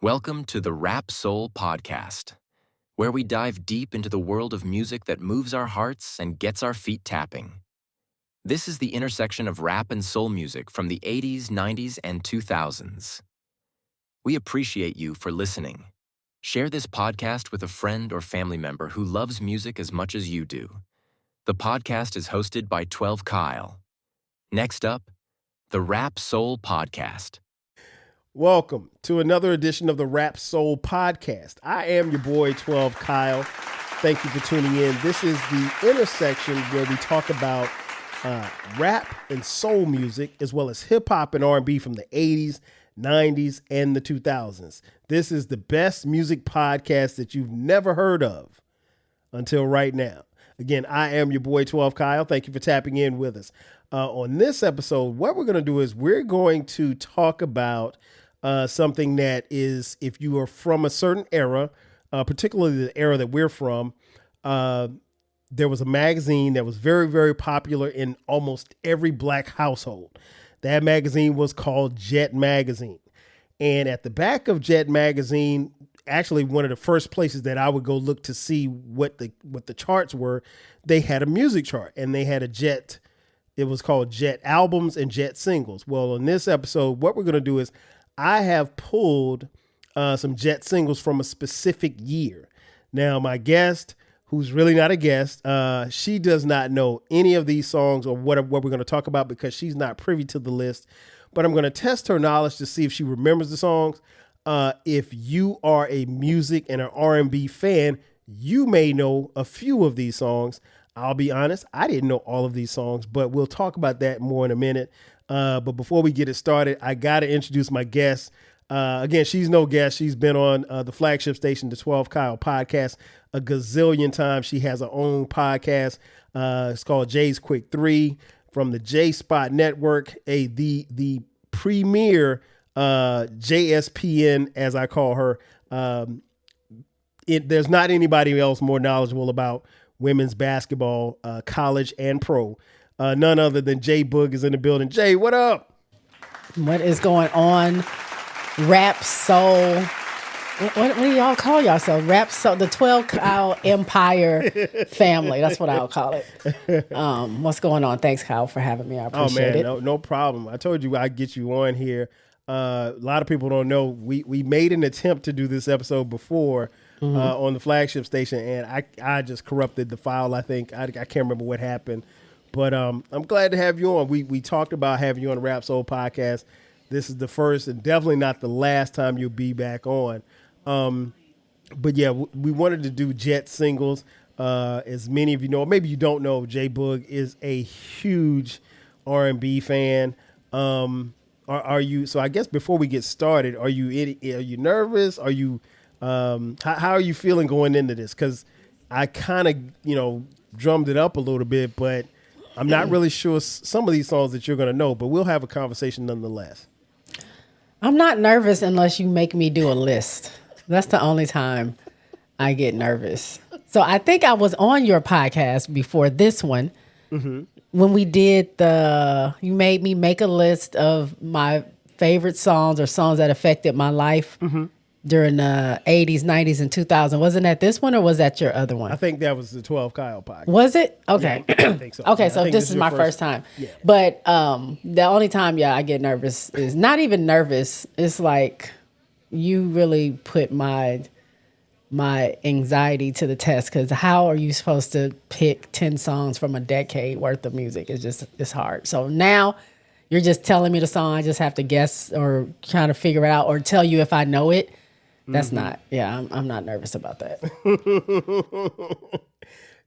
Welcome to the Rap Soul Podcast, where we dive deep into the world of music that moves our hearts and gets our feet tapping. This is the intersection of rap and soul music from the 80s, 90s, and 2000s. We appreciate you for listening. Share this podcast with a friend or family member who loves music as much as you do. The podcast is hosted by 12 Kyle. Next up, the Rap Soul Podcast. Welcome to another edition of the Rap Soul Podcast. I am your boy, 12 Kyle. Thank you for tuning in. This is the intersection where we talk about rap and soul music, as well as hip-hop and R&B from the 80s, 90s, and the 2000s. This is the best music podcast that you've never heard of until right now. Again, I am your boy, 12 Kyle. Thank you for tapping in with us. On this episode, what we're going to do is we're going to talk about something that is, if you are from a certain era, particularly the era that we're from, there was a magazine that was very, very popular in almost every black household. That magazine was called Jet Magazine. And at the back of Jet Magazine, actually one of the first places that I would go look to see what the charts were, they had a music chart, and they had a Jet. It was called Jet Albums and Jet Singles. Well, in this episode, what we're going to do is I have pulled some Jet singles from a specific year. Now, my guest, who's really not a guest, she does not know any of these songs or what we're going to talk about because she's not privy to the list. But I'm going to test her knowledge to see if she remembers the songs. If you are a music and an R&B fan, you may know a few of these songs. I'll be honest, I didn't know all of these songs, but we'll talk about that more in a minute. But before we get it started, I got to introduce my guest. Again, she's no guest. She's been on the flagship station, the 12 Kyle podcast, a gazillion times. She has her own podcast. It's called Jay's Quick 3 from the J Spot Network, the premier JSPN, as I call her. There's not anybody else more knowledgeable about women's basketball, college and pro. None other than JBoog is in the building. Jay, what up? What is going on? Rap Soul. What do y'all call yourself? Rap Soul, the 12 Kyle Empire family. That's what I'll call it. What's going on? Thanks, Kyle, for having me. I appreciate it. No problem. I told you I'd get you on here. A lot of people don't know. We made an attempt to do this episode before on the flagship station, and I just corrupted the file. I think I can't remember what happened. But I'm glad to have you on. We talked about having you on the Rap Soul podcast. This is the first and definitely not the last time you'll be back on. But yeah, we wanted to do Jet singles. As many of you know, maybe you don't know, JBoog is a huge R&B fan. Are you? So I guess before we get started, are you nervous? Are you? How are you feeling going into this? Because I kind of drummed it up a little bit, but I'm not really sure some of these songs that you're going to know, but we'll have a conversation nonetheless. I'm not nervous unless you make me do a list. That's the only time I get nervous. So I think I was on your podcast before this one when we did you made me make a list of my favorite songs or songs that affected my life during the 80s, 90s, and 2000s. Wasn't that this one or was that your other one? I think that was the 12 Kyle podcast. Was it? Okay. Yeah, I think so. Okay, so this is my first time. Yeah. But the only time, I get nervous is not even nervous. It's like you really put my anxiety to the test, because how are you supposed to pick 10 songs from a decade worth of music? It's hard. So now you're just telling me the song. I just have to guess or trying to figure it out or tell you if I know it. That's not, I'm not nervous about that.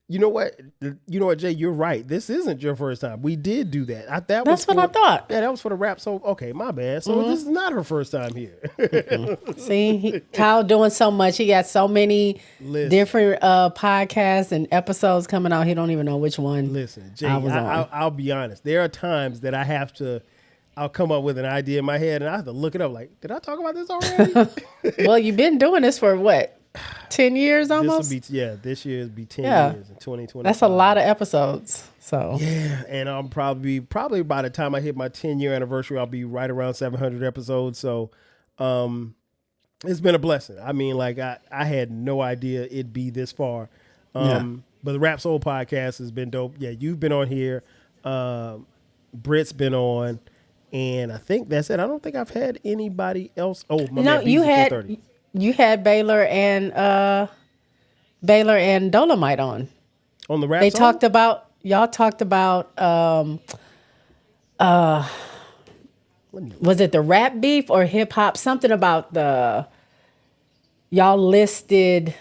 You know what, Jay, you're right. This isn't your first time. We did do that. That's what I thought. Yeah, that was for the rap. So, okay, my bad. So this is not her first time here. See, Kyle doing so much. He got so many different podcasts and episodes coming out. He don't even know which one. Listen, Jay, I'll be honest. There are times that I'll come up with an idea in my head and I have to look it up. Like, did I talk about this already? Well, you've been doing this for what? 10 years almost? This year will be 10 years in 2020. That's a lot of episodes. So yeah, and I'm probably by the time I hit my 10-year anniversary, I'll be right around 700 episodes. So It's been a blessing. I mean, like I had no idea it'd be this far. But the Rap Soul podcast has been dope. Yeah, you've been on here. Britt's been on. And I think that's it. I don't think I've had anybody else. Oh, my man, you had Baylor and Dolomite on the Rap They Soul? y'all talked about was it the rap beef or hip hop? Something about y'all listed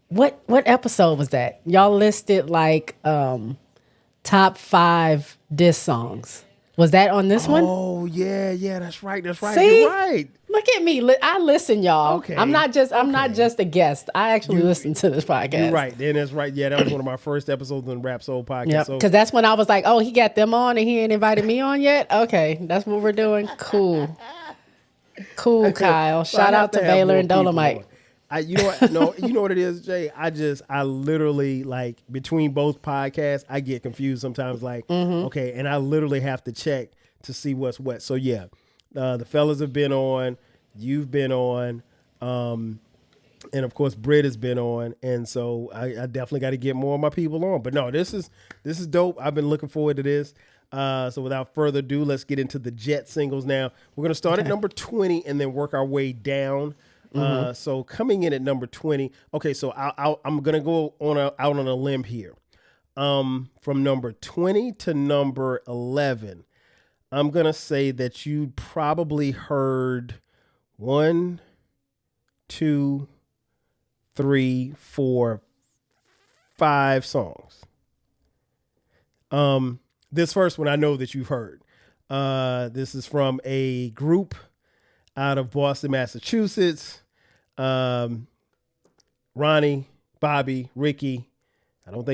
what episode was that? Y'all listed like top 5 diss songs. Was that on this one? Oh yeah, that's right. See? You're right. Look at me. I listen, y'all. Okay. I'm not just a guest. I actually listen to this podcast. You're right. Then that's right. Yeah, that was one of my first episodes on the Rap Soul podcast. Yeah, because that's when I was like, oh, he got them on and he ain't invited me on yet? Okay, that's what we're doing. Cool, Kyle. Shout out to Baylor and Dolomite. You know what? No, you know what it is, Jay? I literally, like, between both podcasts, I get confused sometimes, like, okay, and I literally have to check to see what's what. So yeah, the fellas have been on, you've been on, and of course Britt has been on, and so I definitely got to get more of my people on. But no, this is dope. I've been looking forward to this. So without further ado, let's get into the Jet singles now. We're gonna start at number 20 and then work our way down. So coming in at number 20. Okay, so I'm gonna go out on a limb here. From number 20 to number 11, I'm gonna say that you probably heard 1, 2, 3, 4, 5 songs. This first one I know that you've heard. This is from a group out of Boston, Massachusetts. Ronnie, Bobby, Ricky. I don't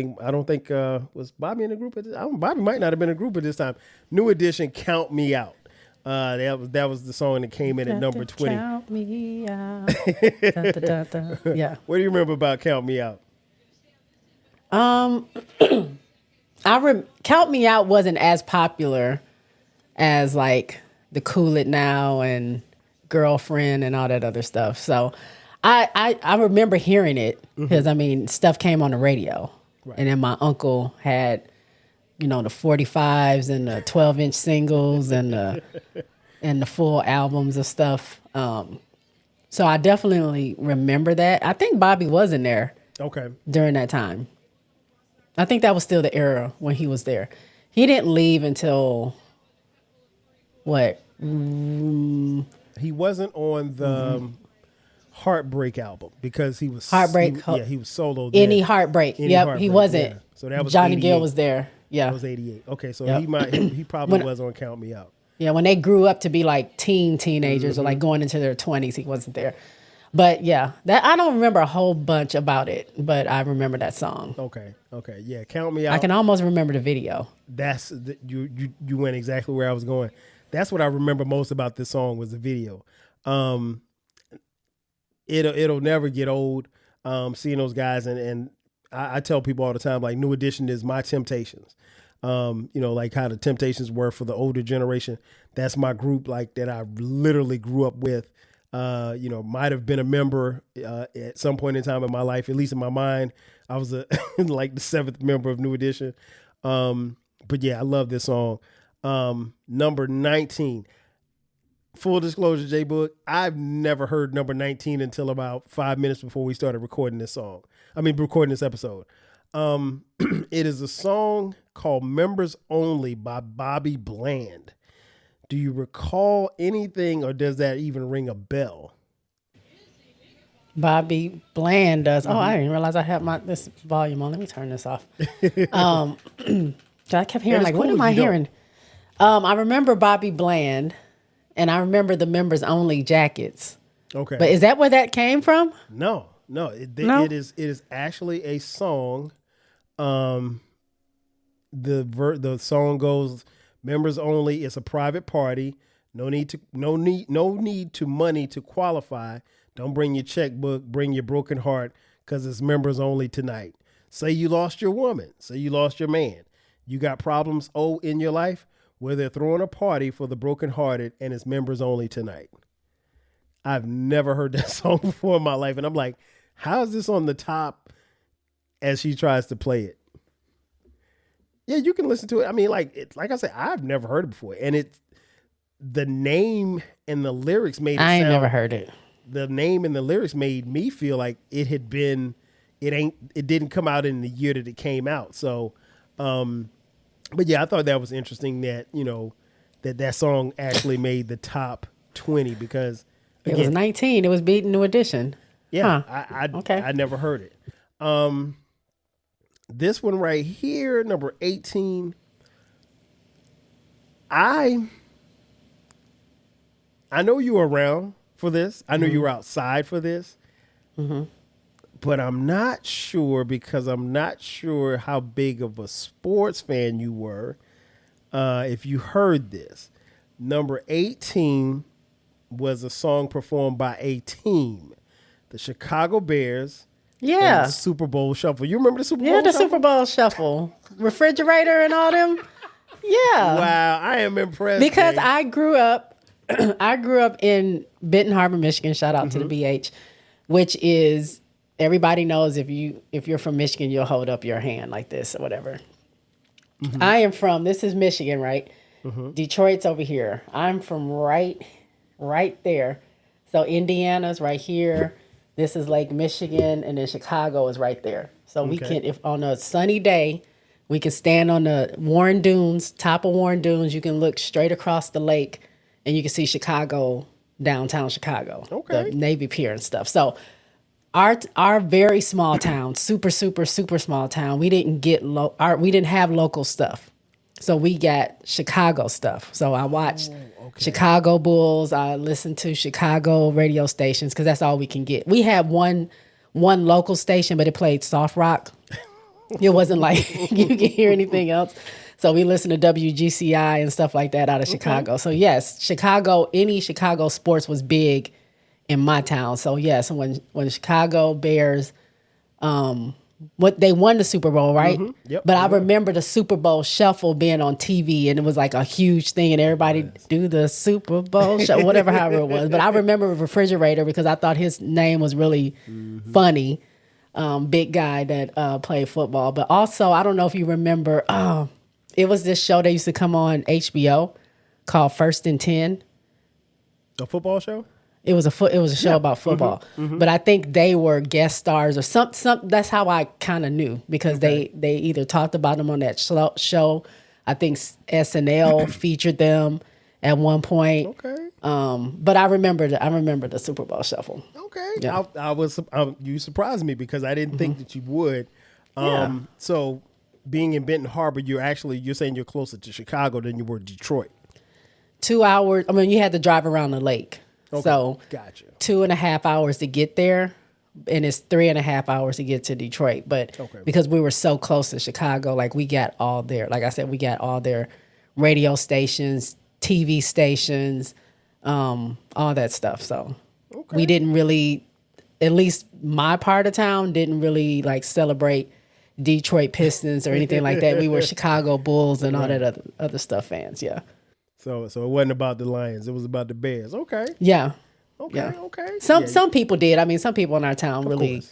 think was Bobby in the group at this? Bobby might not have been in a group at this time. New Edition, Count Me Out. That was the song that came in at number 20. Count me out. Da, da, da, da. Yeah. What do you remember about Count Me Out? Count Me Out wasn't as popular as like the Cool It Now and Girlfriend and all that other stuff. So I remember hearing it because I mean stuff came on the radio, right. And then my uncle had, the 45s and the 12-inch singles and the full albums of stuff. So I definitely remember that. I think Bobby was in there. Okay. During that time. I think that was still the era when he was there. He didn't leave until what? He wasn't on the Heartbreak album because he was Heartbreak. He was soloed. Any Heartbreak. He wasn't. Yeah. So that was Johnny 88. Gill was there. Yeah, that was 88. Okay, so he probably was on Count Me Out. Yeah, when they grew up to be like teenagers or like going into their 20s, he wasn't there. But yeah, that I don't remember a whole bunch about it, but I remember that song. Okay, yeah, Count Me Out. I can almost remember the video. You went exactly where I was going. That's what I remember most about this song was the video. It'll never get old seeing those guys, and I tell people all the time, like, New Edition is my Temptations. Like how the Temptations were for the older generation. That's my group, like, that I literally grew up with. Might have been a member at some point in time in my life, at least in my mind. I was like the 7th member of New Edition. But yeah, I love this song. Number 19. Full disclosure, JBoog, I've never heard number 19 until about 5 minutes before we started recording this episode. It is a song called Members Only by Bobby Bland. Do you recall anything, or does that even ring a bell? Bobby Bland does. Oh, I didn't realize I had this volume on. Let me turn this off. I kept hearing, like, what am I hearing? I remember Bobby Bland, and I remember the Members Only jackets. Okay. But is that where that came from? No. It is actually a song. The song goes, Members Only. It's a private party. No need to money to qualify. Don't bring your checkbook. Bring your broken heart, because it's members only tonight. Say you lost your woman. Say you lost your man. You got problems in your life, where they're throwing a party for the brokenhearted, and it's members only tonight. I've never heard that song before in my life. And I'm like, how is this on the top as she tries to play it? Yeah, you can listen to it. I mean, like I said, I've never heard it before. And the name and the lyrics made it I ain't sound, never heard it. The name and the lyrics made me feel like it didn't come out in the year that it came out. So, but yeah, I thought that was interesting that, that song actually made the top 20 because It was 19. It was beating New Edition. Yeah, huh. Okay. I never heard it. This one right here, number 18. I know you were around for this. I know you were outside for this. Mm-hmm. But I'm not sure because I'm not sure how big of a sports fan you were if you heard this. Number 18 was a song performed by a team, the Chicago Bears. Yeah. And the Super Bowl Shuffle. You remember the Super Bowl Yeah, the Shuffle? Super Bowl Shuffle. Refrigerator and all them. Yeah. Wow, I am impressed. Because babe. I grew up in Benton Harbor, Michigan. Shout out to the BH, which is, everybody knows if you're from Michigan, you'll hold up your hand like this or whatever. Mm-hmm. This is Michigan, right? Mm-hmm. Detroit's over here. I'm from right there. So Indiana's right here. This is Lake Michigan, and then Chicago is right there. So we can, if on a sunny day, we can stand on the Warren Dunes, top of Warren Dunes. You can look straight across the lake, and you can see Chicago, downtown Chicago, the Navy Pier and stuff. So our very small town, super small town, we didn't have local stuff. So we got Chicago stuff. So I watched Chicago Bulls. I listened to Chicago radio stations because that's all we can get. We had one local station, but it played soft rock. It wasn't like you could hear anything else. So we listened to WGCI and stuff like that out of Chicago. So yes, any Chicago sports was big in my town. So yes, when Chicago Bears, they won the Super Bowl, right? Mm-hmm. Yep. But I remember the Super Bowl Shuffle being on TV, and it was like a huge thing, and everybody do the Super Bowl Shuffle, however it was. But I remember Refrigerator because I thought his name was really funny. Big guy that played football. But also, I don't know if you remember, it was this show that used to come on HBO called First and 10. A football show? It was a show about football, but I think they were guest stars or some. That's how I kind of knew because they either talked about them on that show. I think SNL featured them at one point. Okay. But I remember the Super Bowl Shuffle. Okay. Yeah. You surprised me because I didn't think that you would. So being in Benton Harbor, you're saying you're closer to Chicago than you were Detroit. 2 hours. I mean, you had to drive around the lake. Okay, so gotcha. 2.5 hours to get there, and it's 3.5 hours to get to Detroit. But because we were so close to Chicago, like we got all their, like I said, we got all their radio stations, TV stations, all that stuff. So we didn't really, at least my part of town, didn't really like celebrate Detroit Pistons or anything like that. We were Chicago Bulls and all that other stuff fans. Yeah. So it wasn't about the Lions. It was about the Bears. Okay. Yeah. Okay. Some people did. I mean, some people in our town really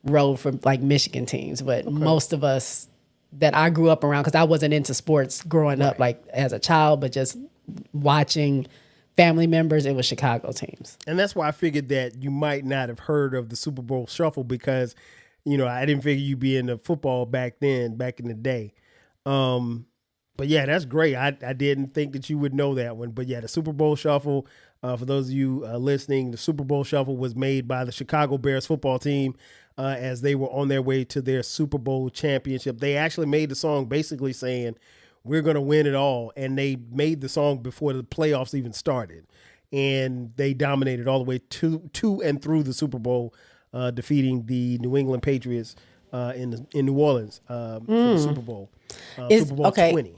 rode for like Michigan teams, but most of us that I grew up around, because I wasn't into sports growing up like as a child, but just watching family members, it was Chicago teams. And that's why I figured that you might not have heard of the Super Bowl Shuffle because, I didn't figure you'd be into football back in the day. But yeah, that's great. I didn't think that you would know that one. But yeah, the Super Bowl Shuffle, for those of you listening, the Super Bowl Shuffle was made by the Chicago Bears football team as they were on their way to their Super Bowl championship. They actually made the song basically saying, we're going to win it all. And they made the song before the playoffs even started. And they dominated all the way to and through the Super Bowl, defeating the New England Patriots in New Orleans for the Super Bowl. Super Bowl 20.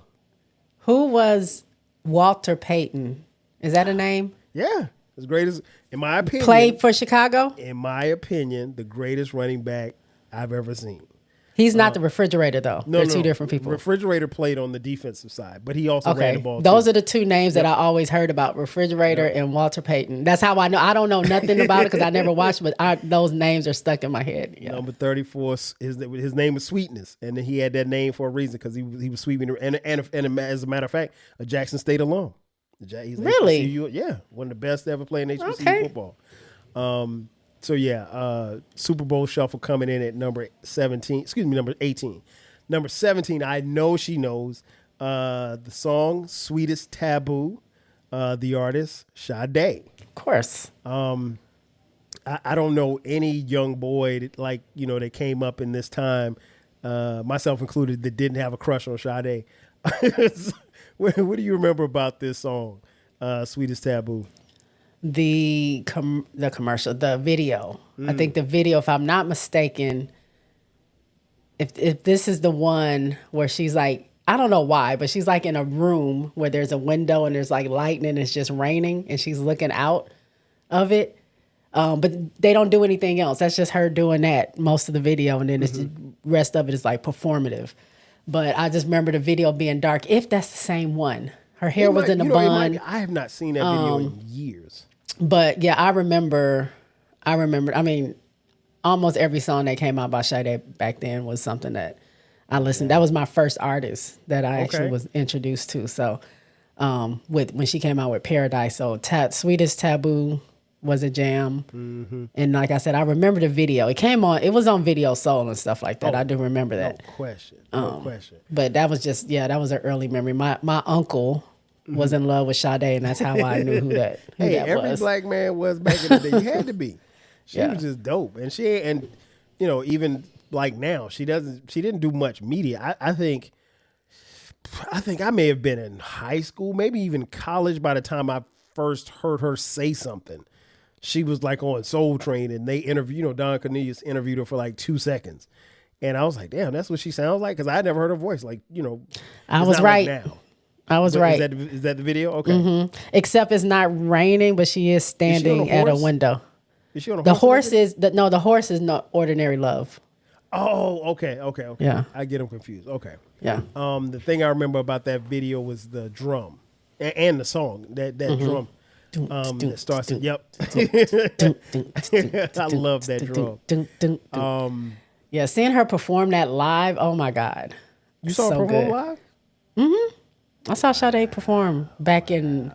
Who was Walter Payton? Is that a name? Yeah. As great as, in my opinion. Played for Chicago? In my opinion, the greatest running back I've ever seen. He's not the refrigerator, though. No, They're two different people. Refrigerator played on the defensive side, but he also ran the ball. Those are the two names that I always heard about, Refrigerator and Walter Payton. That's how I know. I don't know nothing about it because I never watched, but those names are stuck in my head. Yeah. Number 34, his name was Sweetness, and he had that name for a reason because he was sweeping. And as a matter of fact, a Jackson State alum. He's really? HBCU, yeah, one of the best to ever play in HBCU football. So yeah, Super Bowl Shuffle coming in at number 17. Excuse me, number 18. Number 17, I know she knows the song "Sweetest," Taboo. The artist Sade. Of course. I don't know any young boy that came up in this time, myself included, that didn't have a crush on Sade. What do you remember about this song, "Sweetest," Taboo? The commercial, the video. I think the video, if I'm not mistaken, if this is the one where she's like, I don't know why, but she's like in a room where there's a window and there's like lightning and it's just raining and she's looking out of it. But they don't do anything else. That's just her doing that most of the video, and then the rest of it is like performative. But I just remember the video being dark, if that's the same one. Her hair was in a bun. I have not seen that video in years. But yeah, I remember. I mean, almost every song that came out by Sade back then was something that I listened. That was my first artist that I actually was introduced to. So, when she came out with Paradise, so Sweetest, Taboo was a jam. And like I said, I remember the video. It was on Video Soul and stuff like that. I do remember that. No question. But that was just, that was an early memory. My uncle was in love with Sade, and that's how I knew who that was. Every black man was back in the day. You had to be. She was just dope. And even like now, she didn't do much media. I think I may have been in high school, maybe even college by the time I first heard her say something. She was like on Soul Train, and they interviewed, Don Cornelius interviewed her for like 2 seconds. And I was like, damn, that's what she sounds like? Because I never heard her voice. I was right. Like now. I was right. Is that the video? Okay. Except it's not raining, but she is standing at a window. Is she on a The horse? horse is not Ordinary Love. Oh, okay. Yeah. I get them confused. Okay. Yeah. The thing I remember about that video was the drum and the song. That drum that starts. Yep. I love that drum. Yeah, seeing her perform that live. Oh my God. You saw her perform live? I saw Sade perform back in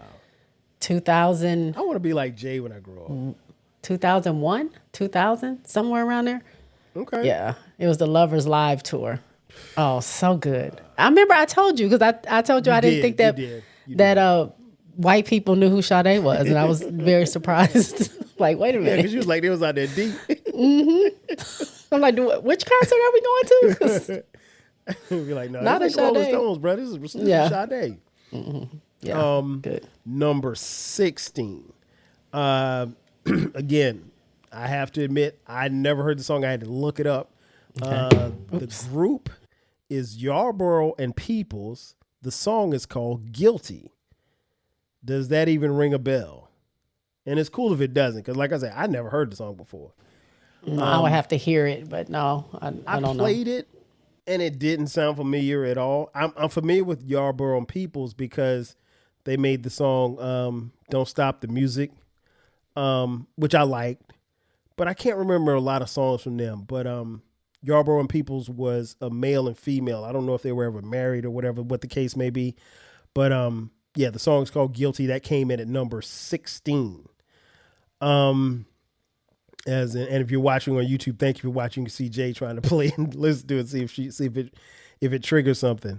2000. I want to be like Jay when I grow up. 2001, 2000, somewhere around there. Okay. Yeah, it was the Lovers Live tour. Oh, so good. I remember I told you, because I told you I didn't think that white people knew who Sade was, and I was very surprised. Like, wait a minute. Yeah, because you was like, they was out there deep. I'm like, which concert are we going to? Be like, no, not this ain't Rolling Stones, bro. This is Sade. Yeah, good. Number 16. Again, I have to admit, I never heard the song. I had to look it up. Okay. The group is Yarborough and Peoples. The song is called Guilty. Does that even ring a bell? And it's cool if it doesn't, because like I said, I never heard the song before. I would have to hear it, but no, I don't know. I played it, and it didn't sound familiar at all. I'm familiar with Yarborough and Peoples because they made the song Don't Stop the Music, which I liked, but I can't remember a lot of songs from them. But Yarborough and Peoples was a male and female. I don't know if they were ever married or whatever, what the case may be. But yeah, the song's called Guilty. That came in at number 16. And if you're watching on YouTube, thank you for watching. You can see Jay trying to play and listen to it, see if it triggers something.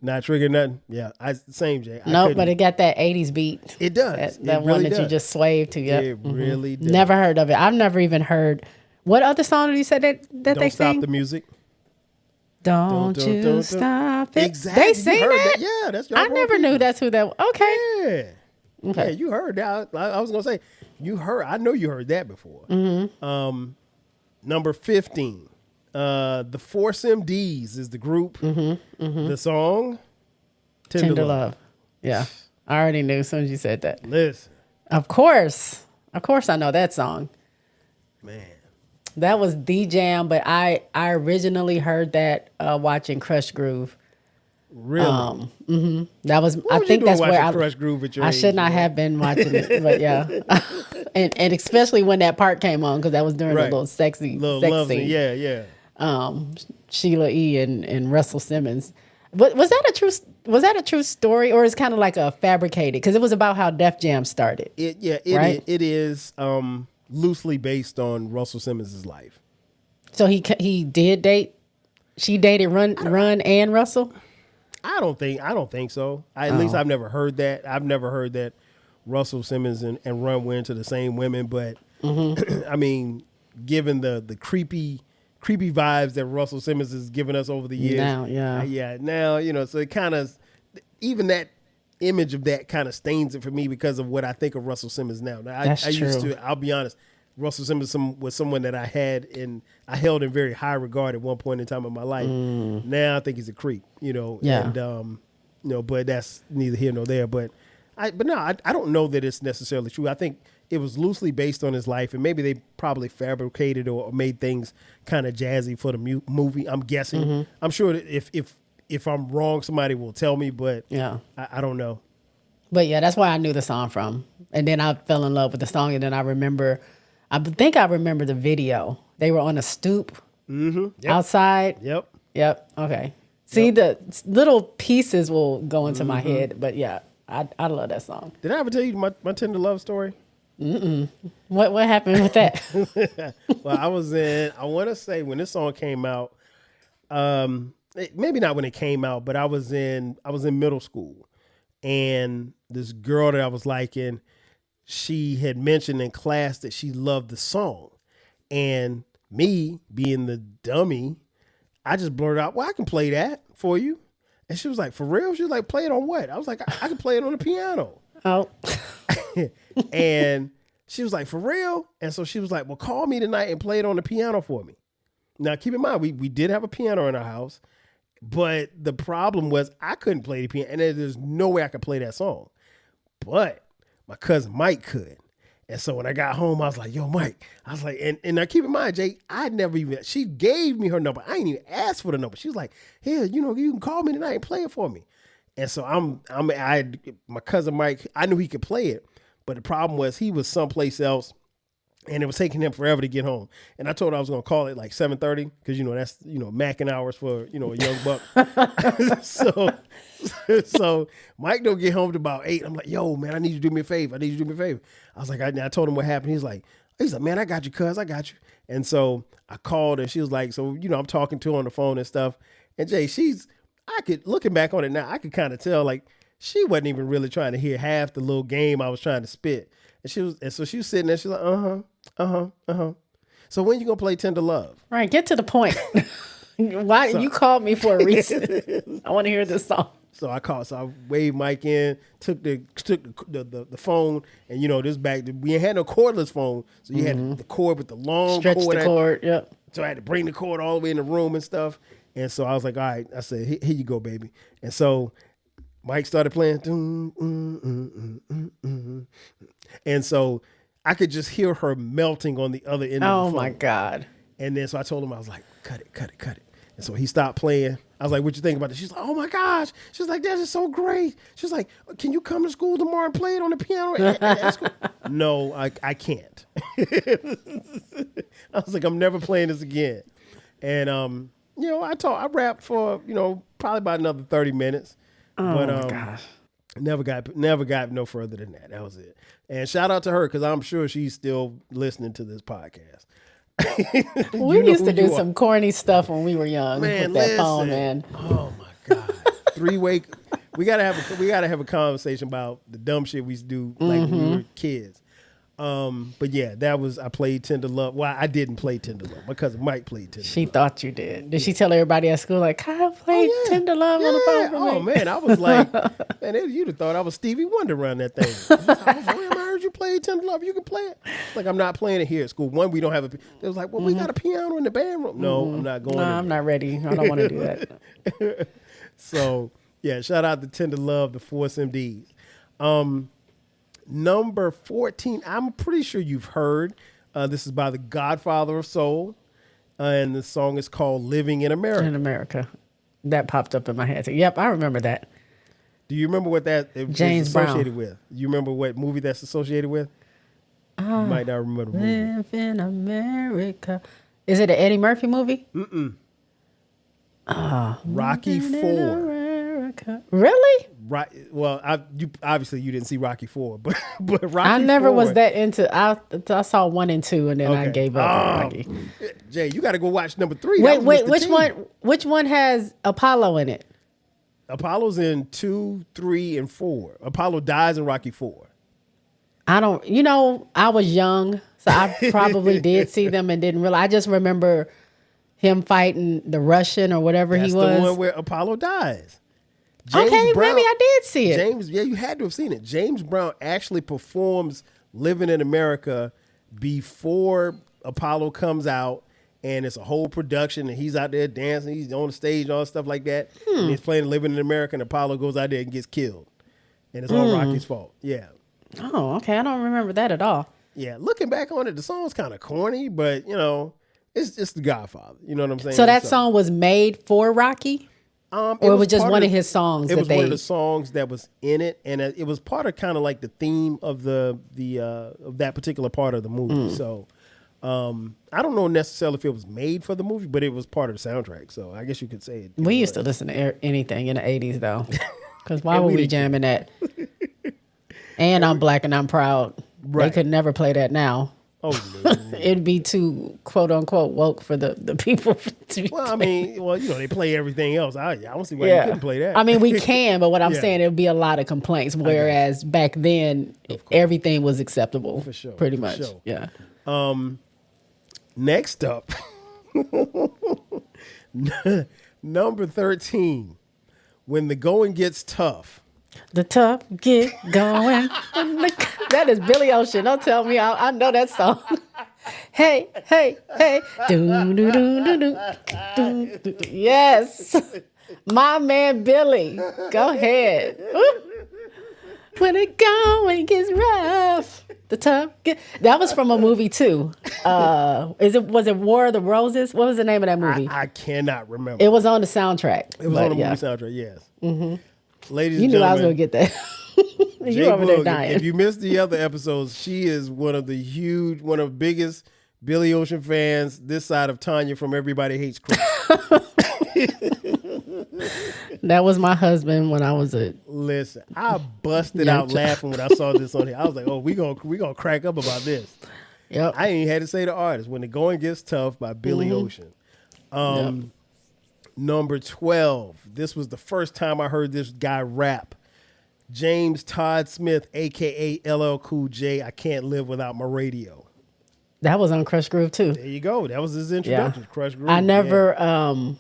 Not trigger nothing. Yeah, same Jay. Nope, but it got that 80s beat. It does. That really one that does. you just swayed to. Yep. It really does. Never heard of it. I've never even heard. What other song did you say that Don't they stop sing? the music. Don't you stop it. Exactly. They sing that? Yeah, that's I never knew that's who that was. Okay. Yeah. Okay. Yeah, you heard that. I was going to say, I know you heard that before. Number 15. The Force MDs is the group. The song, Tender Love. Yeah. I already knew as soon as you said that. Listen. Of course I know that song. Man. That was the jam, but I originally heard that watching Crush Groove. Really? That was What I was think you doing that's where watching Crush Groove at your I age, should not man? have been watching it, but yeah. and especially when that part came on because that was during Right. the little sexy Little sex love scene. scene. Yeah. Sheila E. and Russell Simmons. But was that a true story, or is kind of like a fabricated? Because it was about how Def Jam started. Right? It is loosely based on Russell Simmons' life. So he did date. She dated Run and Russell. I don't think so. At least I've never heard that. I've never heard that Russell Simmons and Run went into the same women. But I mean, given the creepy vibes that Russell Simmons has given us over the years. Now, so it kind of, even that image of that kind of stains it for me because of what I think of Russell Simmons now. That's I used true. to, I'll be honest, Russell Simmons was someone that I held in very high regard at one point in time in my life. Now I think he's a creep, Yeah. and, but that's neither here nor there. But I don't know that it's necessarily true. I think it was loosely based on his life, and maybe they probably fabricated or made things kind of jazzy for the movie. I'm guessing. I'm sure that if I'm wrong, somebody will tell me, but Yeah. I don't know. But yeah, that's where I knew the song from. And then I fell in love with the song. And then I think I remember the video. They were on a stoop outside. Yep. Okay. See, the little pieces will go into my head. But yeah, I love that song. Did I ever tell you my tender love story? What happened with that? Well, I want to say when this song came out, maybe not when it came out, but I was in middle school, and this girl that I was liking, she had mentioned in class that she loved the song, and me being the dummy, I just blurted out, "Well, I can play that for you," and she was like, "For real?" She was like, "Play it on what?" I was like, I can play it on the piano." Oh, And she was like, "For real?" And so she was like, "Well, call me tonight and play it on the piano for me." Now, keep in mind, we did have a piano in our house, but the problem was I couldn't play the piano, and there's no way I could play that song. But my cousin Mike could. And so when I got home, I was like, "Yo, Mike," I was like, and now keep in mind, Jay, she gave me her number. I ain't even asked for the number. She was like, "Here, you can call me tonight and play it for me." And so my cousin Mike, I knew he could play it, but the problem was he was someplace else, and it was taking him forever to get home. And I told her I was going to call it like 7:30 because that's macking hours for a young buck. so Mike don't get home to about 8. I'm like, "Yo, man, I need you to do me a favor. I was like, I told him what happened. He's like, "Man, I got you, cuz. I got you." And so I called, and she was like, so I'm talking to her on the phone and stuff. And Jay, looking back on it now, I could kind of tell like she wasn't even really trying to hear half the little game I was trying to spit. And so she was sitting there. She's like, So when you gonna play Tender Love? right. Get to the point. Why you called me for a reason? I want to hear this song. So I waved Mike in, took the phone, and this back. We ain't had no cordless phone, so you had the cord with the long Stretch cord. the cord. Yep. So I had to bring the cord all the way in the room and stuff. And so I was like, "All right," I said, "Here you go, baby." And so Mike started playing. And so I could just hear her melting on the other end of the phone. Oh my God. And then so I told him, I was like, cut it. And so he stopped playing. I was like, "What you think about this?" She's like, "Oh my gosh." She's like, "That is so great." She's like, "Can you come to school tomorrow and play it on the piano at school?" No, I can't. I was like, "I'm never playing this again." And I rapped for probably about another 30 minutes. Oh But my gosh. never got no further than that. That was it. And shout out to her because I'm sure she's still listening to this podcast. We used to do some corny stuff when we were young Man, with that listen. phone, man. Oh my God. 3-way. We gotta have a conversation about the dumb shit we used to do like when we were kids. But yeah, I played Tender Love. Well, I didn't play Tender Love. My cousin Mike played Tender Love. She thought you did. Did she tell everybody at school like, "Kyle played Tender Love on the phone for me"? Oh man, I was like, man, you'd have thought I was Stevie Wonder around that thing. I heard you play Tender Love. You can play it. Like, I'm not playing it here at school. One, we don't have they was like, "Well, we got a piano in the band room." No, I'm not going. No, I'm not ready. I don't want to do that. So yeah, shout out to Tender Love, the Force MDs. Number 14, I'm pretty sure you've heard. This is by the Godfather of Soul, and the song is called "Living in America." In America. That popped up in my head. Yep, I remember that. Do you remember what that is James associated Brown. with? You remember what movie that's associated with? You might not remember the movie. Live in America. Is it an Eddie Murphy movie? Rocky Living in 4. America. Really? Right. Well, you obviously you didn't see Rocky 4, but Rocky I never 4, was that into. I saw 1 and 2, and then I Okay. gave up on Rocky. Jay, you got to go watch number 3. Wait, That was Mr. which T. one? Which one has Apollo in it? Apollo's in 2, 3, and 4. Apollo dies in Rocky 4. I don't. I was young, so I probably did see them and didn't realize. I just remember him fighting the Russian or whatever That's he was. the one where Apollo dies. Okay, maybe I did see it. Yeah, you had to have seen it. James Brown actually performs "Living in America" before Apollo comes out, and it's a whole production, and he's out there dancing, he's on the stage, and all stuff like that. And he's playing "Living in America," and Apollo goes out there and gets killed, and it's all Rocky's fault. Yeah, Oh, okay. I don't remember that at all. yeah. Looking back on it, the song's kind of corny, but it's just the Godfather. You know what I'm saying? So that song was made for Rocky, or it was just part one of his songs. It was one of the songs that was in it, and it was part of kind of like the theme of the of that particular part of the movie. So I don't know necessarily if it was made for the movie, but it was part of the soundtrack. So I guess you could say it. We used to listen to anything in the 80s though, because why And would we we didn't jamming that? And I'm Black and I'm Proud. Right. They could never play that now. Oh, no. It'd be too quote unquote woke for the people to be Well, I mean, they play everything else. I don't see why yeah. you couldn't play that. I mean, we can, but what I'm Yeah. saying, it would be a lot of complaints. Whereas back then, everything was acceptable. For sure, Pretty for much. sure. Yeah. Next up, number 13, "When the Going Gets Tough." The tough get going. That is Billy Ocean. Don't tell me I know that song. Hey, hey, hey. Do, do, do, do, do, do, do. Yes. My man Billy. Go ahead. When it going gets rough. The tough get. That was from a movie too. Was it War of the Roses? What was the name of that movie? I cannot remember. It was on the soundtrack. It was on the movie soundtrack, yes. Mm-hmm. Ladies You and knew I was gentlemen, going to get that. You over there JBoog, dying. if you missed the other episodes, she is one of the biggest Billy Ocean fans this side of Tanya from Everybody Hates Chris. That was my husband when I was a Listen, I busted Young out laughing when I saw this on here. I was like, "Oh, we gonna crack up about this." Yep. I ain't even had to say the artist. "When the Going Gets Tough" by Billy Ocean. Number 12. This was the first time I heard this guy rap. James Todd Smith, aka LL Cool J. "I Can't Live Without My Radio." That was on Crush Groove too. There you go. That was his introduction. Yeah. Crush Groove. I never Yeah.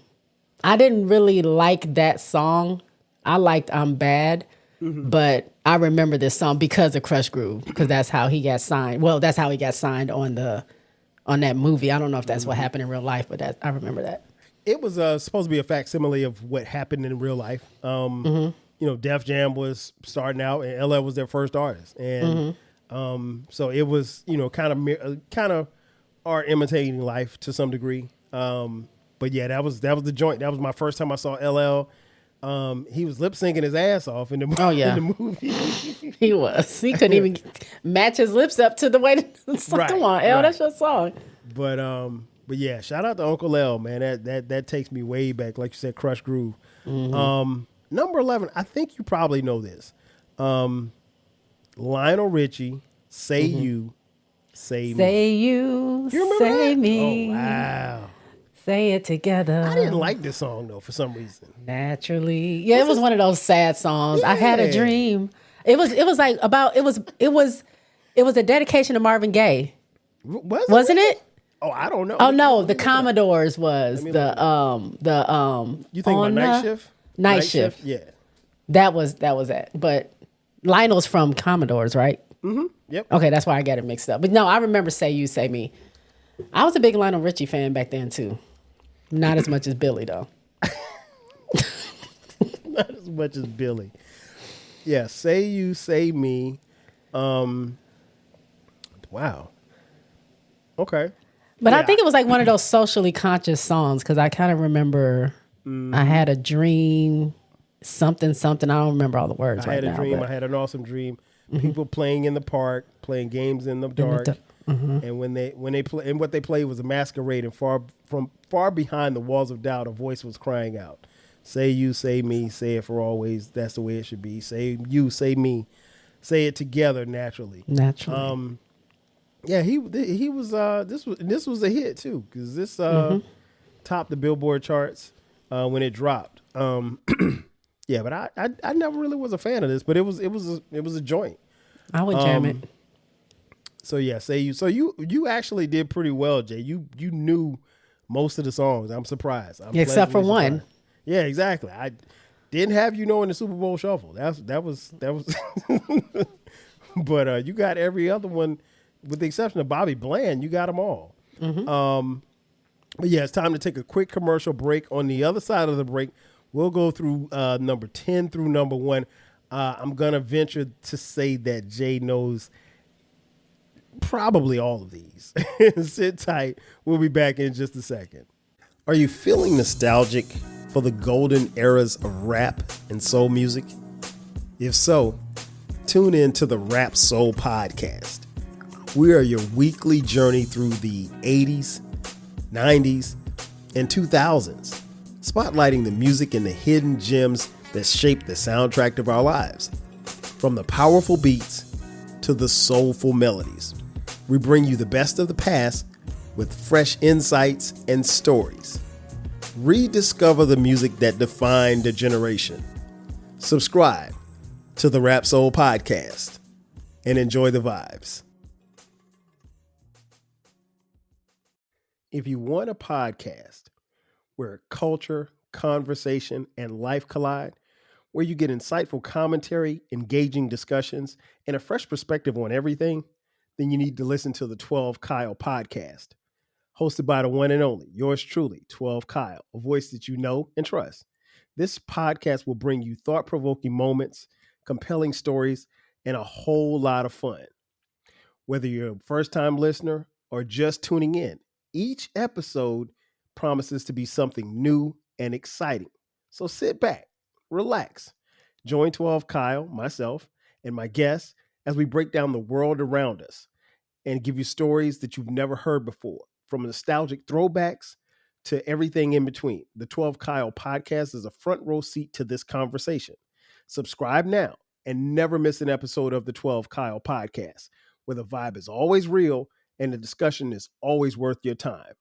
I didn't really like that song. I liked I'm Bad, but I remember this song because of Crush Groove, because that's how he got signed. Well, that's how he got signed on that movie. I don't know if that's what happened in real life, but I remember that. It was supposed to be a facsimile of what happened in real life. Def Jam was starting out, and LL was their first artist, and so it was kind of art imitating life to some degree. But yeah, that was the joint. That was my first time I saw LL. He was lip syncing his ass off in the movie. Oh, yeah. In the movie. He was. He couldn't even match his lips up to the way. Right, Come on, L, right. that's your song. But yeah, shout out to Uncle L, man. That takes me way back, like you said, Crush Groove. Number 11, I think you probably know this. Lionel Richie, "Say You, Say Me." Say you, You remember say that? me. Oh, wow. Say it together. I didn't like this song though for some reason. Naturally. Yeah, it was one of those sad songs. I had a Yeah. dream. It was like about it was a dedication to Marvin Gaye. Wasn't it? Oh, I don't know. Oh no, the Commodores was me the You think about on Night the- Shift? Night Shift. Yeah. That was it. But Lionel's from Commodores, right? Yep. Okay, that's why I got it mixed up. But no, I remember Say You, Say Me. I was a big Lionel Richie fan back then too. Not as much as Billy though. Not as much as Billy. Yeah, "Say You, Say Me." Wow. Okay. But Yeah. I think it was like one of those socially conscious songs because I kind of remember I had a dream, something. I don't remember all the words I right had a now. dream. But I had an awesome dream. People playing in the park, playing games in the dark. And when they play, and what they played was a masquerade, and far behind the walls of doubt, a voice was crying out, "Say you, say me, say it for always. That's the way it should be. Say you, say me, say it together naturally." naturally. Yeah, he was. This was a hit too because this topped the Billboard charts when it dropped. Yeah, but I never really was a fan of this, but it was a joint. I would jam it. So yeah, say you. So you actually did pretty well, Jay. You knew most of the songs. I'm surprised. I'm Except for pleasantly one. surprised. Yeah, exactly. I didn't have you knowing the Super Bowl Shuffle. That was. But you got every other one, with the exception of Bobby Bland. You got them all. But yeah, it's time to take a quick commercial break. On the other side of the break, we'll go through number 10 through number 1. I'm gonna venture to say that Jay knows probably all of these. Sit tight. We'll be back in just a second. Are you feeling nostalgic for the golden eras of rap and soul music? If so, tune in to the Rap Soul Podcast. We are your weekly journey through the 80s, 90s, and 2000s, spotlighting the music and the hidden gems that shaped the soundtrack of our lives. From the powerful beats to the soulful melodies, we bring you the best of the past with fresh insights and stories. Rediscover the music that defined a generation. Subscribe to the Rap Soul Podcast and enjoy the vibes. If you want a podcast where culture, conversation, and life collide, where you get insightful commentary, engaging discussions, and a fresh perspective on everything, then you need to listen to the 12 Kyle podcast. Hosted by the one and only, yours truly, 12 Kyle, a voice that you know and trust. This podcast will bring you thought-provoking moments, compelling stories, and a whole lot of fun. Whether you're a first-time listener or just tuning in, each episode promises to be something new and exciting. So sit back, relax, join 12 Kyle, myself, and my guests as we break down the world around us and give you stories that you've never heard before, from nostalgic throwbacks to everything in between. The 12 Kyle podcast is a front row seat to this conversation. Subscribe now and never miss an episode of the 12 Kyle podcast, where the vibe is always real and the discussion is always worth your time.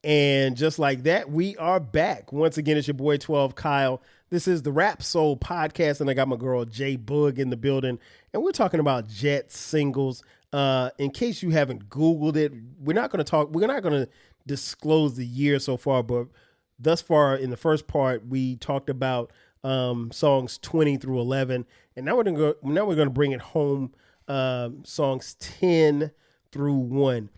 And just like that, we are back. Once again, it's your boy 12 Kyle. This is the Rap Soul Podcast, and I got my girl JBoog in the building, and we're talking about Jet singles. In case you haven't Googled it, we're not going to disclose the year so far, but thus far in the first part, we talked about songs 20 through 11, and now we're going to bring it home, songs 10 through 1.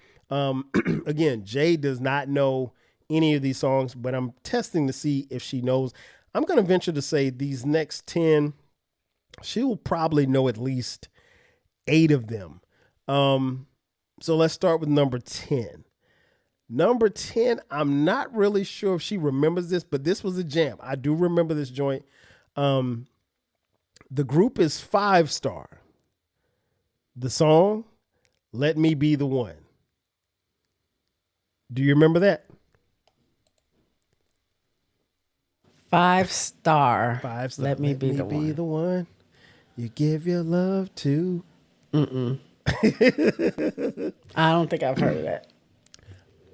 Again, Jay does not know any of these songs, but I'm testing to see if she knows. I'm going to venture to say these next 10, she will probably know at least 8 of them. So let's start with number 10. Number 10, I'm not really sure if she remembers this, but this was a jam. I do remember this joint. The group is 5 Star. The song, Let Me Be the One. Do you remember that? 5 Star. 5 Star. Let me be the one. You give your love to. I don't think I've heard of that.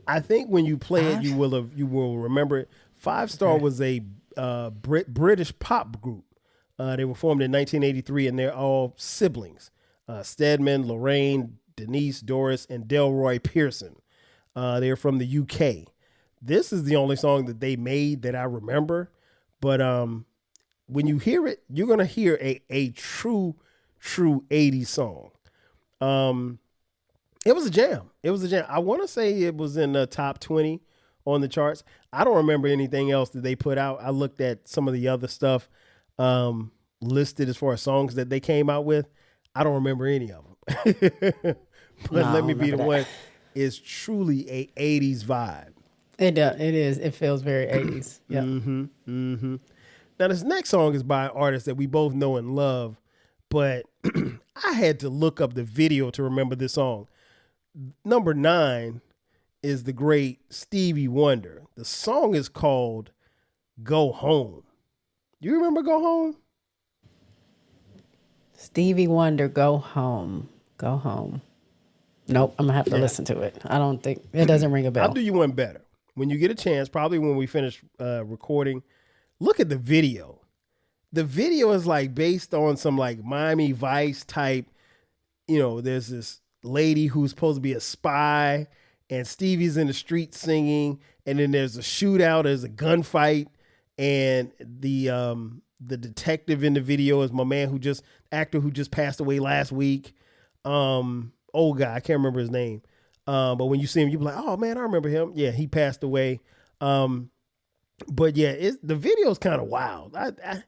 I think when you play it, you will remember it. 5 Star was a British pop group. They were formed in 1983, and they're all siblings. Stedman, Lorraine, Denise, Doris, and Delroy Pearson. They're from the UK. This is the only song that they made that I remember. But when you hear it, you're going to hear a true 80s song. It was a jam. I want to say it was in the top 20 on the charts. I don't remember anything else that they put out. I looked at some of the other stuff listed as far as songs that they came out with. I don't remember any of them. But Let Me Be the One. is truly a 80s vibe. It does. It is. It feels very 80s. Yeah. Now, this next song is by an artist that we both know and love, but I had to look up the video to remember this song. Number 9 is the great Stevie Wonder. The song is called Go Home. You remember Go Home? Stevie Wonder, Go Home. Go Home. Nope, I'm going to have to listen to it. I don't think, it doesn't ring a bell. I'll do you one better. When you get a chance, probably when we finish recording, look at the video. The video is like based on some like Miami Vice type, there's this lady who's supposed to be a spy and Stevie's in the street singing. And then there's a shootout, there's a gunfight. And the detective in the video is my man actor who just passed away last week. Old guy, I can't remember his name. But when you see him, you'll be like, oh man, I remember him. Yeah, he passed away. But yeah, the video is kind of wild. I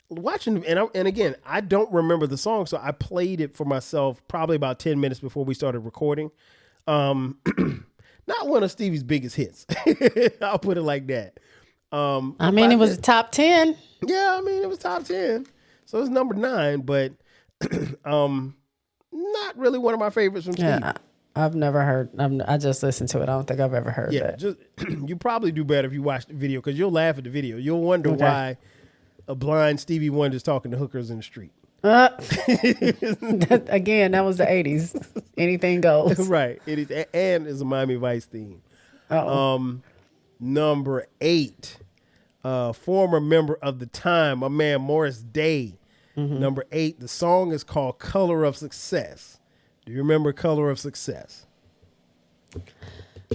watching, and again, I don't remember the song, so I played it for myself probably about 10 minutes before we started recording. Not one of Stevie's biggest hits. I'll put it like that. I mean, it was top 10. Yeah, I mean, it was top 10. So it's number 9, but not really one of my favorites from Stevie. Yeah, I've never heard. I just listened to it. I don't think I've ever heard that. Just you probably do better if you watch the video because you'll laugh at the video. You'll wonder why a blind Stevie Wonder's talking to hookers in the street. Again, that was the 80s. Anything goes. Right. It is, and it's a Miami Vice theme. Number 8, former member of The Time, my man Morris Day. Number 8, the song is called Color of Success. Do you remember Color of Success?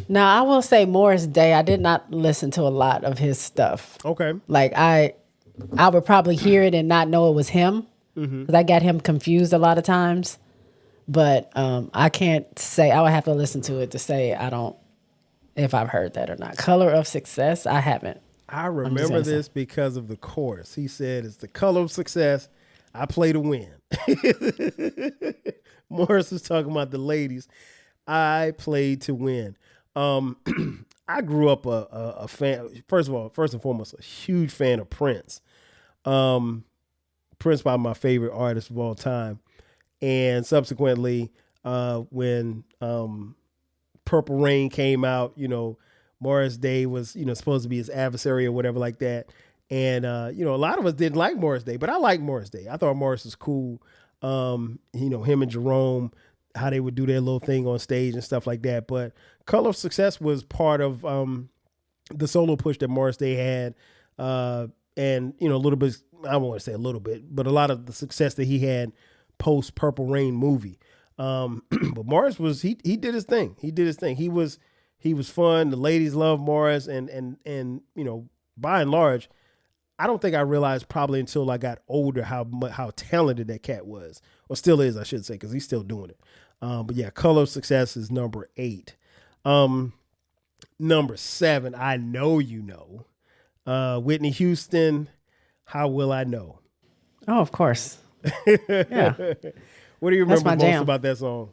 Now, I will say Morris Day, I did not listen to a lot of his stuff. Okay. Like, I would probably hear it and not know it was him. Because I got him confused a lot of times. But I can't say, I would have to listen to it to say if I've heard that or not. Color of Success, I haven't. I remember this because of the chorus. He said, it's the color of success. I play to win. Morris was talking about the ladies. I played to win. I grew up a fan. First and foremost, a huge fan of Prince. Prince, probably my favorite artist of all time. And subsequently, when Purple Rain came out, Morris Day was, supposed to be his adversary or whatever like that. And, a lot of us didn't like Morris Day, but I like Morris Day. I thought Morris was cool. Him and Jerome, how they would do their little thing on stage and stuff like that. But Color of Success was part of the solo push that Morris Day had. And, a little bit, I don't want to say a little bit, but a lot of the success that he had post Purple Rain movie. But Morris he did his thing. He did his thing. He was fun. The ladies loved Morris and by and large, I don't think I realized probably until I got older how talented that cat was, or still is, I should say, because he's still doing it. But yeah, Color of Success is number 8. Number 7, I know you know. Whitney Houston, How Will I Know? Oh, of course. Yeah. What do you remember most about that song?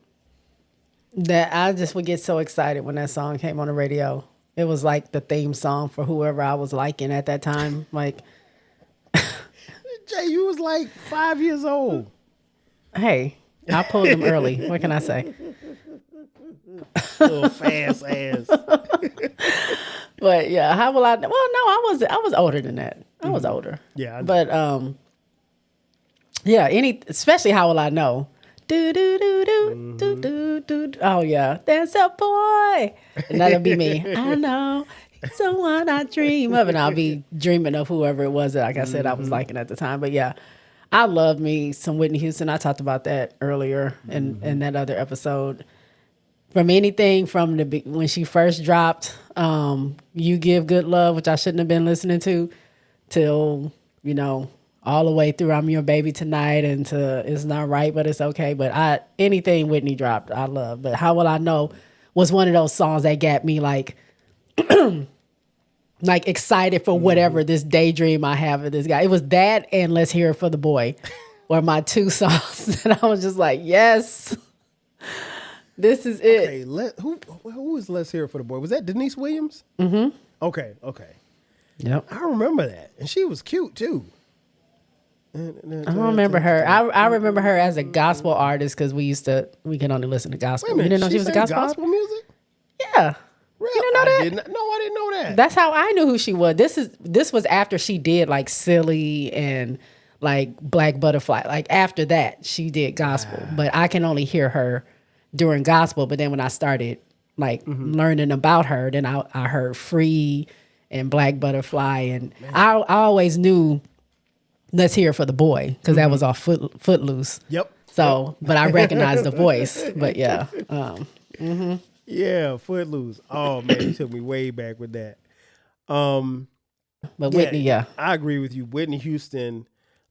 That I just would get so excited when that song came on the radio. It was like the theme song for whoever I was liking at that time. Like, Jay, you was like 5 years old. Hey, I pulled them early. What can I say? Little fast ass. But yeah, how will I? Well, no, I was older than that. I was older. Yeah, but yeah, especially How Will I Know? Do do do do do do do. Oh yeah, there's a boy, and that'll be me. I know someone I dream of, and I'll be dreaming of whoever it was that, like I said, I was liking at the time. But yeah, I love me some Whitney Houston. I talked about that earlier in that other episode. From anything from when she first dropped, "You Give Good Love," which I shouldn't have been listening to, till all the way through "I'm Your Baby Tonight" and to "It's Not Right But It's Okay." But anything Whitney dropped, I love. But "How Will I Know" was one of those songs that got me like excited for whatever this daydream I have of this guy. It was that and "Let's Hear It for the Boy" were my two songs that I was just like, yes. This is it. Okay, who was Let's Hear It for the Boy? Was that Denise Williams? Mm-hmm. Okay. Yep. I remember that. And she was cute too. I don't remember her. I remember her as a gospel artist because we can only listen to gospel. Wait a minute, You didn't know she was a sang gospel music? Yeah. Really? You didn't know that? I didn't know that. That's how I knew who she was. This was after she did like Silly and like Black Butterfly. Like after that, she did gospel. But I can only hear her during gospel. But then when I started like learning about her, then I heard Free and Black Butterfly, and I always knew Let's Hear It for the Boy because that was off Footloose. Yep. So, but I recognized the voice. But yeah. Yeah, Footloose. Oh man, you took me way back with that. But Whitney, yeah. I agree with you. Whitney Houston.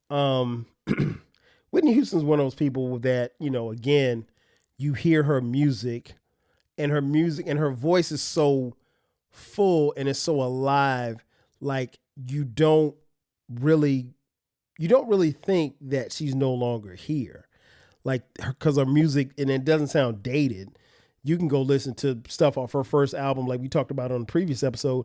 Whitney Houston's one of those people that, again, you hear her music and her voice is so full and it's so alive. Like you don't really think that she's no longer here. Like, because her music, and it doesn't sound dated. You can go listen to stuff off her first album, like we talked about on the previous episode,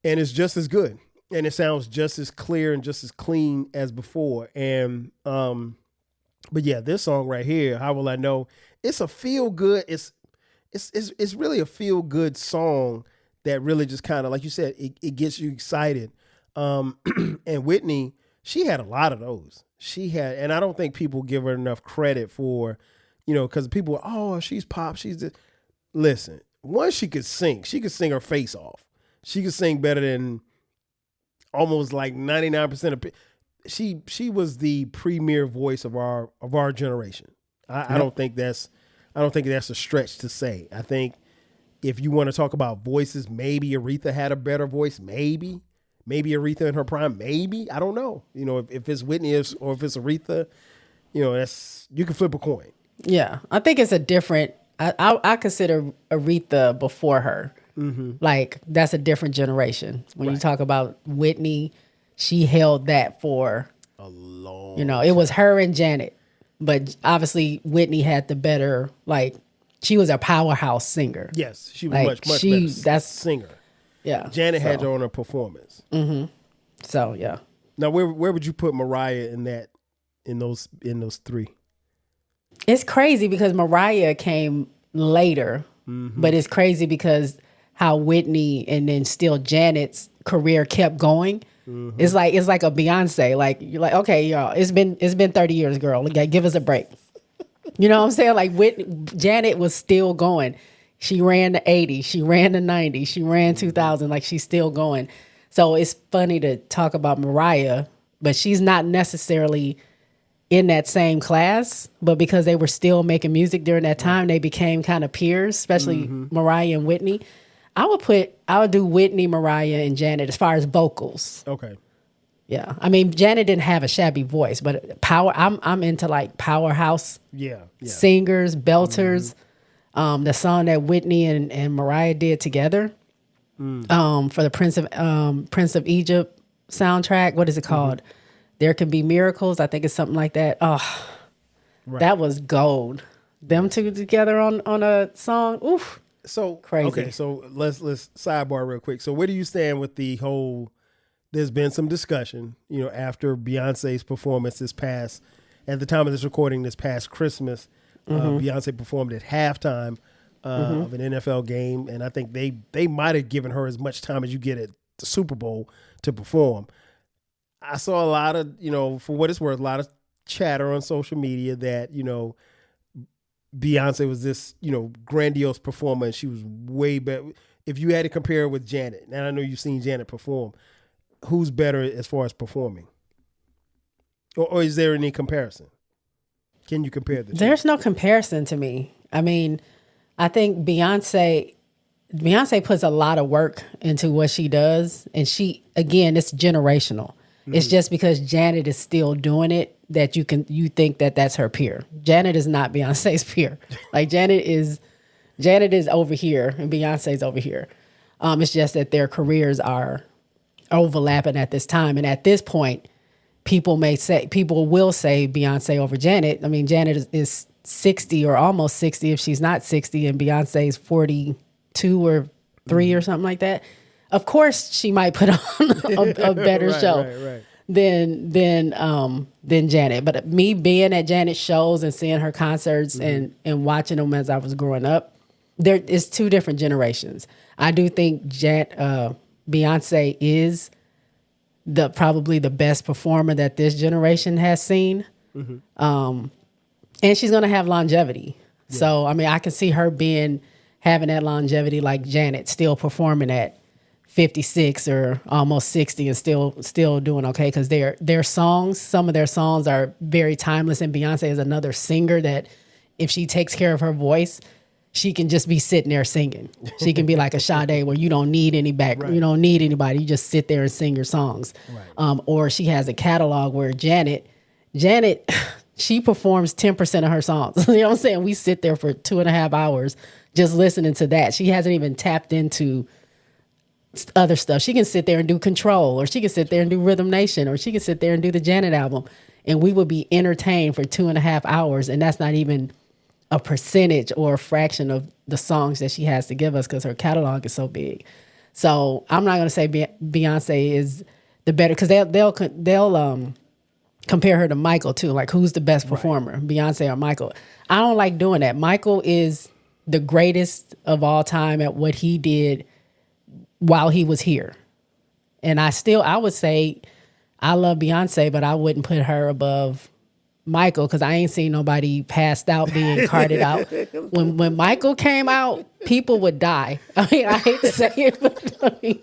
and it's just as good. And it sounds just as clear and just as clean as before. And, but yeah, this song right here, How Will I Know? It's a feel good. It's really a feel good song that really just kind of, like you said, it gets you excited. And Whitney, she had a lot of those. And I don't think people give her enough credit for, because people, she's pop. Listen, once she could sing her face off. She could sing better than almost like 99% of people. She was the premier voice of our generation. I don't think that's a stretch to say. I think if you want to talk about voices, maybe Aretha had a better voice. Maybe Aretha in her prime. Maybe, I don't know. If it's Whitney or if it's Aretha, that's, you can flip a coin. Yeah, I think it's a different. I consider Aretha before her. Mm-hmm. Like that's a different generation. When you talk about Whitney, she held that for a long. It was her and Janet, but obviously Whitney had the better. Like she was a powerhouse singer. Yes, she was much better singer. Yeah, Janet had her on her performance. Mm-hmm. So yeah. Now where would you put Mariah in those three? It's crazy because Mariah came later, but it's crazy because how Whitney and then still Janet's career kept going. Mm-hmm. It's like a Beyonce. Like you're like, okay, y'all, it's been 30 years, girl. Like, give us a break. You know what I'm saying? Like Janet was still going. She ran the 80s, she ran the 90s, she ran 2000. Like she's still going. So it's funny to talk about Mariah, but she's not necessarily in that same class, but because they were still making music during that time, they became kind of peers, especially Mariah and Whitney. I would do Whitney, Mariah, and Janet as far as vocals. Okay. Yeah. I mean, Janet didn't have a shabby voice, but I'm into like powerhouse singers, belters. The song that Whitney and Mariah did together for the Prince of Egypt soundtrack. What is it called? There Can Be Miracles. I think it's something like that. Oh, That was gold. Them two together on a song. Oof. So crazy. Okay, so let's sidebar real quick. So where do you stand with the whole? There's been some discussion, after Beyonce's performance at the time of this recording, this past Christmas, Beyonce performed at halftime of an NFL game, and I think they might have given her as much time as you get at the Super Bowl to perform. I saw a lot of, for what it's worth, a lot of chatter on social media that, Beyonce was this, grandiose performer and she was way better. If you had to compare her with Janet, and I know you've seen Janet perform, who's better as far as performing? Or is there any comparison? Can you compare the two? There's no comparison to me. I mean, I think Beyonce puts a lot of work into what she does. And again, it's generational. It's just because Janet is still doing it that you think that that's her peer. Janet is not Beyonce's peer. Like Janet is over here and Beyonce's over here. It's just that their careers are overlapping at this time. And at this point, people will say Beyonce over Janet. I mean, Janet is 60 or almost 60 if she's not 60, and Beyonce's 42 or 3 or something like that. Of course, she might put on a better show than Janet. But me being at Janet's shows and seeing her concerts and watching them as I was growing up, there is two different generations. I do think Beyonce is probably the best performer that this generation has seen. And she's going to have longevity. Yeah. So, I mean, I can see her having that longevity like Janet, still performing at 56 or almost 60 and still doing okay, because their songs, some of their songs are very timeless. And Beyonce is another singer that if she takes care of her voice, she can just be sitting there singing. She can be like a Sade where you don't need any background, you don't need anybody. You just sit there and sing your songs. Right. Or she has a catalog where Janet, she performs 10% of her songs. You know what I'm saying? We sit there for 2.5 hours just listening to that. She hasn't even tapped into other stuff. She can sit there and do Control, or she can sit there and do Rhythm Nation, or she can sit there and do the Janet album, and we would be entertained for 2.5 hours, and that's not even a percentage or a fraction of the songs that she has to give us because her catalog is so big. So I'm not going to say Beyonce is the better, because they'll compare her to Michael too. Like, who's the best performer, Beyonce or Michael? I don't like doing that. Michael is the greatest of all time at what he did while he was here. And I would say I love Beyonce, but I wouldn't put her above Michael, because I ain't seen nobody passed out being carted out. When Michael came out, people would die. I mean, I hate to say it, but I mean,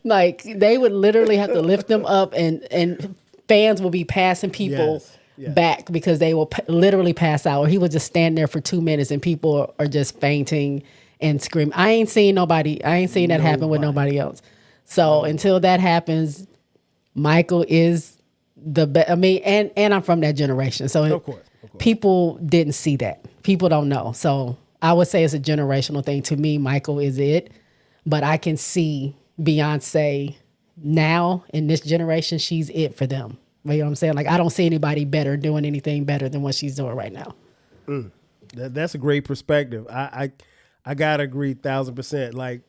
like, they would literally have to lift them up, and fans will be passing people back because they will literally pass out, or he would just stand there for 2 minutes and people are just fainting and screaming. I ain't seen that happen with nobody else. So until that happens, Michael is the best. I mean, and I'm from that generation. So of course. People didn't see that. People don't know. So I would say it's a generational thing. To me, Michael is it. But I can see Beyonce now in this generation, she's it for them. You know what I'm saying? Like, I don't see anybody better doing anything better than what she's doing right now. That's a great perspective. I gotta agree 1,000%. Like,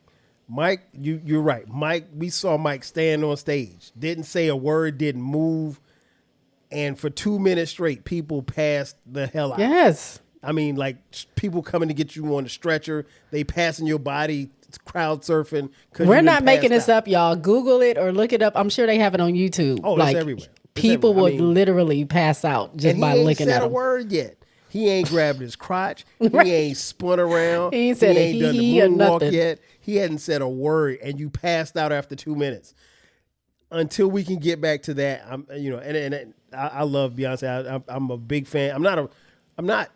Mike, you're right. Mike, we saw Mike stand on stage, didn't say a word, didn't move, and for 2 minutes straight, people passed the hell out. Yes. I mean, like, people coming to get you on the stretcher, they passing your body, crowd surfing. We're not making this up, y'all. Google it or look it up. I'm sure they have it on YouTube. Oh, like, it's everywhere. People would literally pass out just by looking at them. He ain't said a word yet. He ain't grabbed his crotch. He ain't spun around. He ain't said he ain't done the or moonwalk nothing yet. He hadn't said a word, and you passed out after 2 minutes. Until we can get back to that, I love Beyonce. I'm a big fan. I'm not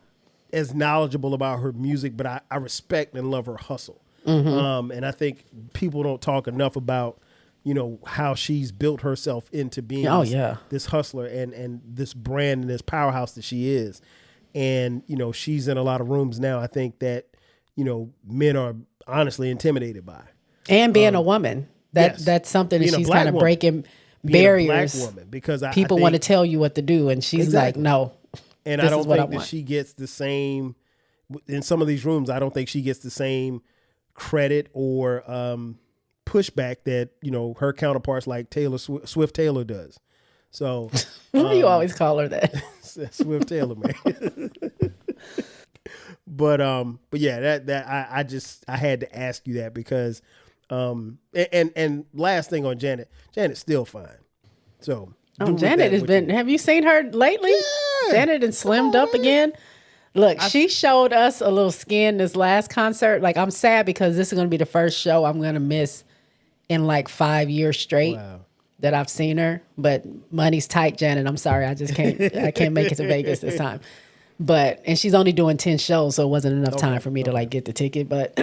as knowledgeable about her music, but I respect and love her hustle. Mm-hmm. And I think people don't talk enough about, how she's built herself into being this hustler and this brand and this powerhouse that she is. And, she's in a lot of rooms now, I think, that, men are honestly intimidated by. And being a woman. That's something that she's kind of breaking barriers. Being a black woman, because people want to tell you what to do, and she's like, no. And I don't think that she gets the same, in some of these rooms, I don't think she gets the same credit or pushback that, her counterparts like Swift Taylor does. So you always call her that. Swift Taylor, man. But yeah, I had to ask you that because and last thing on Janet's still fine. So Janet has been. Have you seen her lately? Yeah. Janet and slimmed up again. Look, she showed us a little skin this last concert. Like, I'm sad because this is going to be the first show I'm going to miss in like 5 years straight that I've seen her. But money's tight, Janet. I'm sorry, I just can't. I can't make it to Vegas this time. And she's only doing 10 shows, so it wasn't enough time for me to like get the ticket. But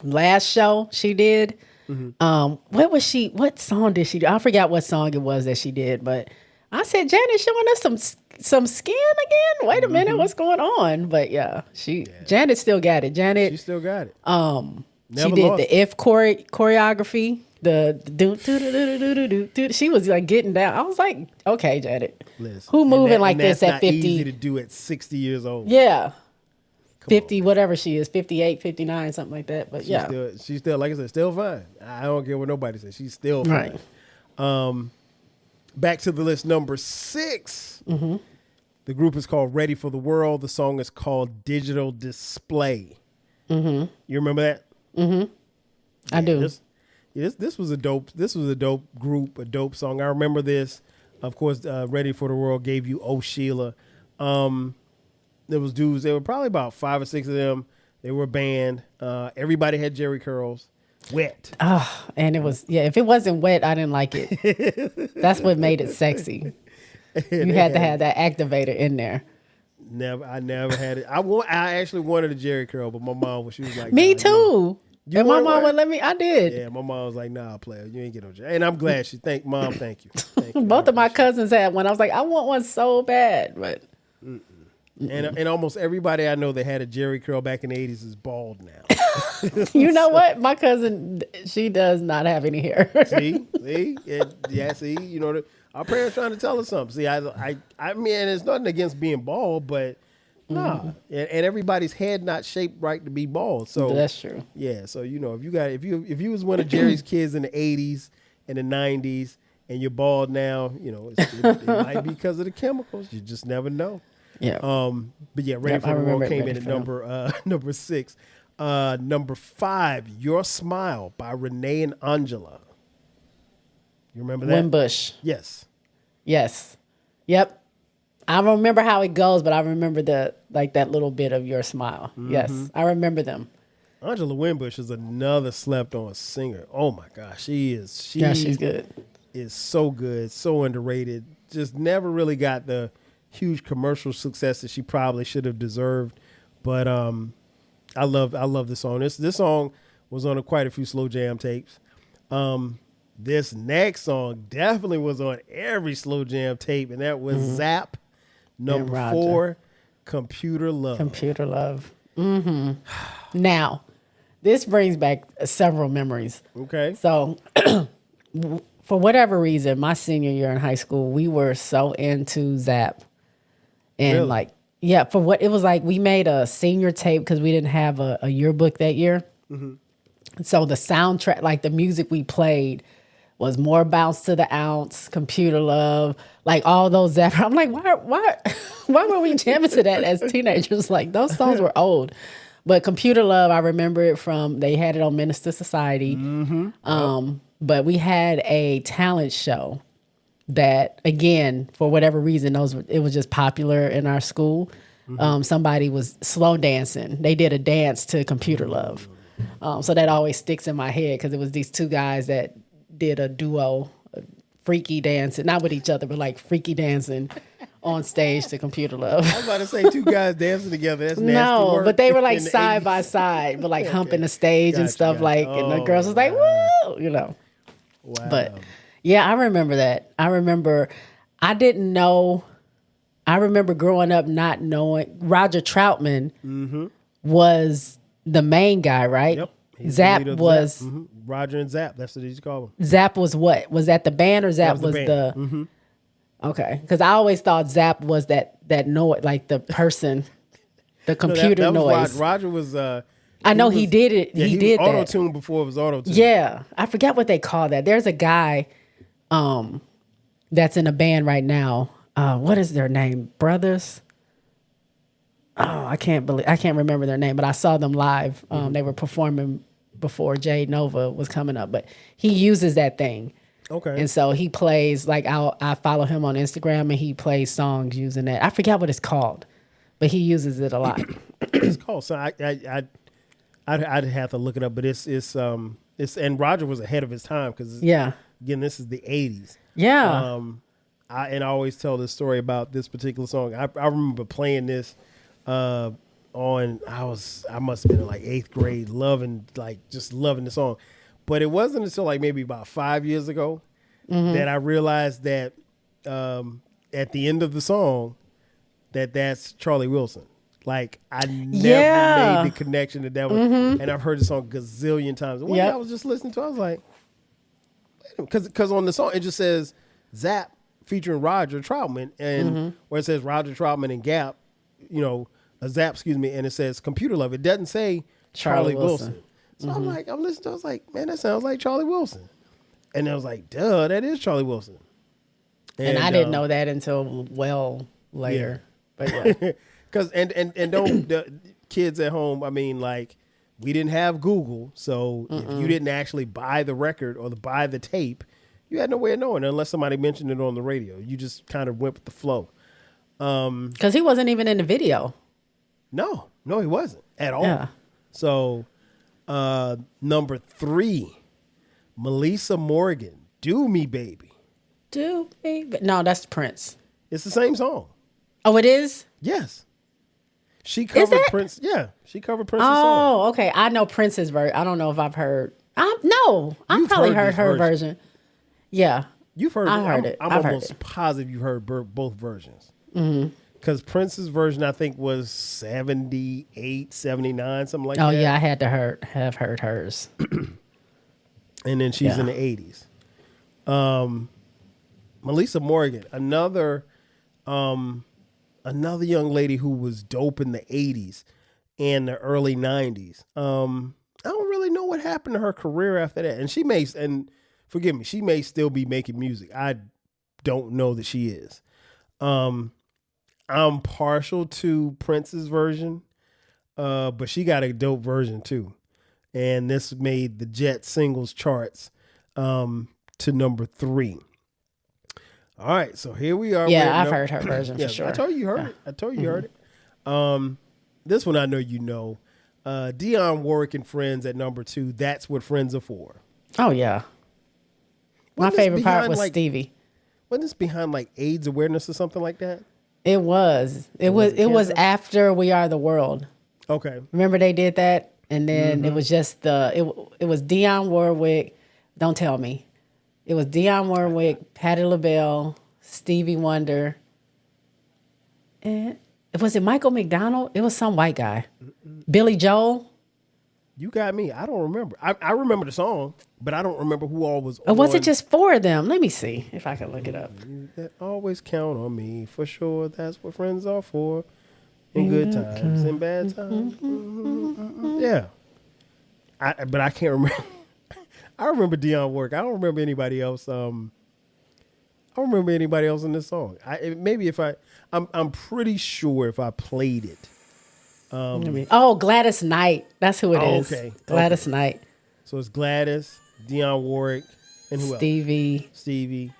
last show she did, what song did she do? I forgot what song it was that she did, but I said, Janet showing us some skin again? Wait a minute, what's going on? But Janet still got it. She still got it. She did the If choreography. The do. She was like getting down. I was like, okay, Janet, Listen, who moving and like this that's at not 50? easy to do at 60 years old. Yeah. Come 50, on. whatever she is, 58, 59, something like that. But She's still, like I said, still fine. I don't care what nobody says. She's still fine. Right. Back to the list, number 6. The group is called Ready for the World. The song is called Digital Display. You remember that? I do. This was a dope group, a dope song. I remember this. Of course, Ready for the World gave you Oh Sheila. There was dudes. There were probably about 5 or 6 of them. They were a band. Everybody had Jerry curls. Wet. Oh, and it was, if it wasn't wet, I didn't like it. That's what made it sexy. You had to have that activator in there. I never had it. I actually wanted a Jerry curl, but my mom, she was like, Me nah, too. You And my wanted mom one? would let me. I did. Yeah, my mom was like, nah, player, you ain't get no Jerry. And I'm glad thank you. Thank you. Both of my cousins had one. I was like, I want one so bad, but And almost everybody I know that had a Jerry curl back in the 80s is bald now. you know what? My cousin, she does not have any hair. See, you know, our parents trying to tell us something. See, I mean, it's nothing against being bald, but nah, and everybody's head not shaped right to be bald. So That's true. Yeah, so you know, if you was one of Jerry's kids in the 80s and the 90s, and you're bald now, you know, it might be because of the chemicals. You just never know. Yeah. But yeah, Ready for the World came in at number 6. Number 5, Your Smile by Renee and Angela. You remember that? Wimbush. Yes. Yes. Yep. I don't remember how it goes, but I remember that little bit of Your Smile. Yes. I remember them. Angela Wimbush is another slept on singer. Oh my gosh, she's good. Is so good, so underrated. Just never really got the huge commercial success that she probably should have deserved. But I love this song. This song was on quite a few slow jam tapes. This next song definitely was on every slow jam tape, and that was Zapp, number 4, Computer Love. Computer Love. Now, this brings back several memories. Okay. So, for whatever reason, my senior year in high school, we were so into Zapp. And Really? for what it was like, we made a senior tape because we didn't have a yearbook that year. So the soundtrack, like the music we played, was More Bounce to the Ounce, Computer Love, like all those Zapp. I'm like, why were we jamming to that as teenagers? Like those songs were old. But Computer Love, I remember it from, they had it on Minister Society. But we had a talent show that, again, for whatever reason, it was just popular in our school. Somebody was slow dancing. They did a dance to Computer Love. So that always sticks in my head because it was these two guys that did a duo, freaky dancing, not with each other, but like freaky dancing on stage to Computer Love. I was about to say 2 guys dancing together. That's nasty work. But they were like in the side 80s. by side, but like humping the stage and Gotcha, stuff gotcha. and the girls was like, woo, you know. Wow. But yeah, I remember that. I remember growing up not knowing Roger Troutman was the main guy, right? Yep. He's the Zapp leader of was Zapp. Roger and Zapp. That's what he used to call them. Zapp was what? Was that the band or Zapp was the was band. the Okay, because I always thought Zapp was that noise, like the person, the computer that was noise. Roger was. I know he did it. Yeah, he did that. Auto tune before it was auto tune. Yeah, I forget what they call that. There's a guy, that's in a band right now. What is their name? Brothers. Oh, I can't remember their name, but I saw them live. They were performing before Jay Nova was coming up, but he uses that thing. Okay. And so he plays, like, I follow him on Instagram and he plays songs using that. I forget what it's called, but he uses it a lot. It's called. So I'd have to look it up, but it's and Roger was ahead of his time because again, this is the 80s. Yeah. I always tell this story about this particular song. I remember playing this I must have been in like 8th grade, loving the song. But it wasn't until like maybe about 5 years ago that I realized that at the end of the song that's Charlie Wilson. Like I never made the connection that was, and I've heard the song a gazillion times. And one day I was just listening to it, I was like, because on the song it just says Zapp featuring Roger Troutman, and where it says Roger Troutman and Gap, Zapp, excuse me, and it says Computer Love. It doesn't say Charlie Wilson. So I'm listening to it, I was like, man, that sounds like Charlie Wilson. And I was like, duh, that is Charlie Wilson. And I didn't know that until well later. Yeah. But yeah. Because and don't the kids at home, I mean, like, we didn't have Google, so if you didn't actually buy the record or buy the tape, you had no way of knowing unless somebody mentioned it on the radio. You just kind of went with the flow. Because he wasn't even in the video. No, he wasn't at all. Yeah. So, number 3, Melissa Morgan, Do Me Baby. Do me, no, that's Prince. It's the same song. Oh, it is? Yes. She covered Prince. Yeah, she covered Prince's song. Oh, okay. I know Prince's version. I don't know if I've heard. I've probably heard her version. Yeah. You've heard I heard it. I'm I've almost heard it. positive you've heard both versions. Because Prince's version, I think, was 78, 79, something like that. Oh, yeah. I had to have heard hers. And then she's in the 80s. Melissa Morgan, another young lady who was dope in the 80s and the early 90s. I don't really know what happened to her career after that. And forgive me, she may still be making music. I don't know that she is. I'm partial to Prince's version, but she got a dope version too. And this made the Jet singles charts to number 3. All right, so here we are. Yeah, I've heard her version for sure. I told you you heard it. I told you you heard it. This one I know you know. Dionne Warwick and Friends at number 2. That's what friends are for. Oh, yeah. My favorite part was Stevie. Wasn't this behind like AIDS awareness or something like that? It was. It was after We Are the World. Okay. Remember they did that? And then it was just it was Dionne Warwick. Don't tell me. It was Dionne Warwick, Patti LaBelle, Stevie Wonder. And was it Michael McDonald? It was some white guy. Billy Joel. You got me. I don't remember. I remember the song, but I don't remember who all was Or was it just 4 of them? Let me see if I can look it up. That always count on me, for sure. That's what friends are for. In good times, in bad times. Yeah. But I can't remember. I remember Dionne Warwick. I don't remember anybody else. I don't remember anybody else in this song. I'm pretty sure if I played it. Gladys Knight. That's who it is. Okay. Gladys Knight. So it's Gladys, Dionne Warwick, and who else? Stevie.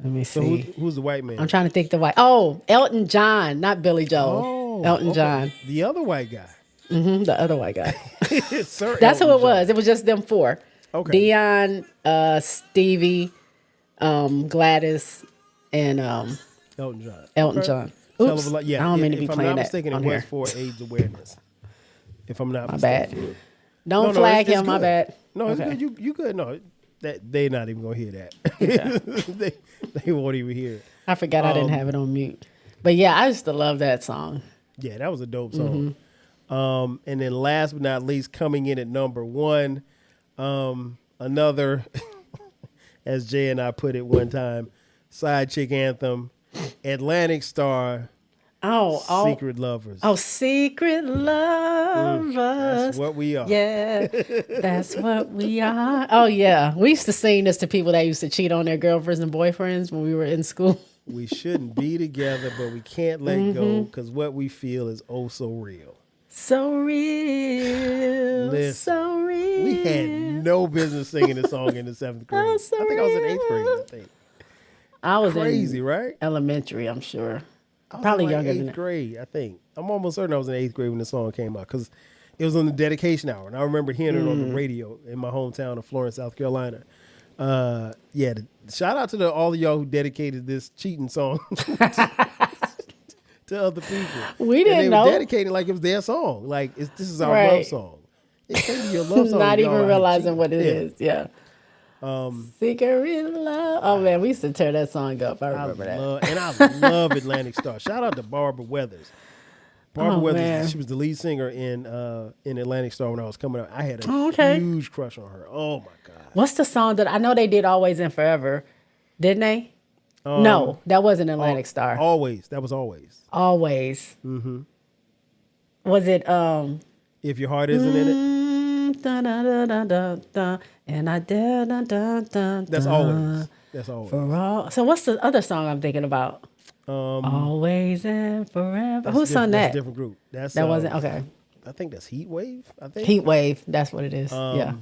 Let me So see. who's the white man? I'm trying to think the white. Oh, Elton John, not Billy Joel. Elton John. The other white guy. The other white guy. Sir That's Elton who it John. was. It was just them 4. Okay. Dionne, Stevie, Gladys, and Elton John. Elton John. Hell Oops. of a lot. Yeah, I don't mean to be if I'm playing not that mistaken, on it was here. for AIDS awareness. If I'm not My mistaken. bad. Don't flag him. My bad. No, it's Okay. good. You good. No, they're not even gonna hear that. Yeah. they won't even hear it. I forgot I didn't have it on mute. But yeah, I used to love that song. Yeah, that was a dope song. And then last but not least, coming in at number 1, another, as Jay and I put it one time, side chick anthem, Atlantic Star, Secret Lovers. Oh, Secret Lovers. That's what we are. Yeah, that's what we are. Oh, yeah. We used to sing this to people that used to cheat on their girlfriends and boyfriends when we were in school. We shouldn't be together, but we can't let go because what we feel is oh so real. So real. Listen, so real. We had no business singing this song in the 7th grade. Oh, so I think I was in 8th grade, real. I think. I was Crazy, in right? elementary, I'm sure. I was Probably in like younger than 8th that. grade, I think. I'm almost certain I was in 8th grade when the song came out because it was on the dedication hour. And I remember hearing it on the radio in my hometown of Florence, South Carolina. Shout out to all of y'all who dedicated this cheating song to other people. We didn't and they know. were dedicating like it was their song. Like, this is our Right. love song. It can't be your love song. Not if y'all even out realizing cheating. what it is. Yeah. Secret Love. Oh, man, we used to tear that song up. I remember that. And I love Atlantic Star. Shout out to Barbara Weathers. Barbara Oh, Weathers, man. she was the lead singer in Atlantic Star when I was coming up. I had a Okay. huge crush on her. Oh my God. What's the song that I know they did Always and Forever? Didn't they? No, that wasn't Atlantic Star. Always. That was Always. Always. Was it If Your Heart Isn't in It. dun, dun, dun, dun, dun, dun, and I dun, dun, dun, dun, That's Always. That's Always. for all. So what's the other song I'm thinking about? Always and Forever. Who sung That's that? a different group. That's That wasn't okay. I think that's Heat Wave. I think Heat Wave. That's what it is. Yeah.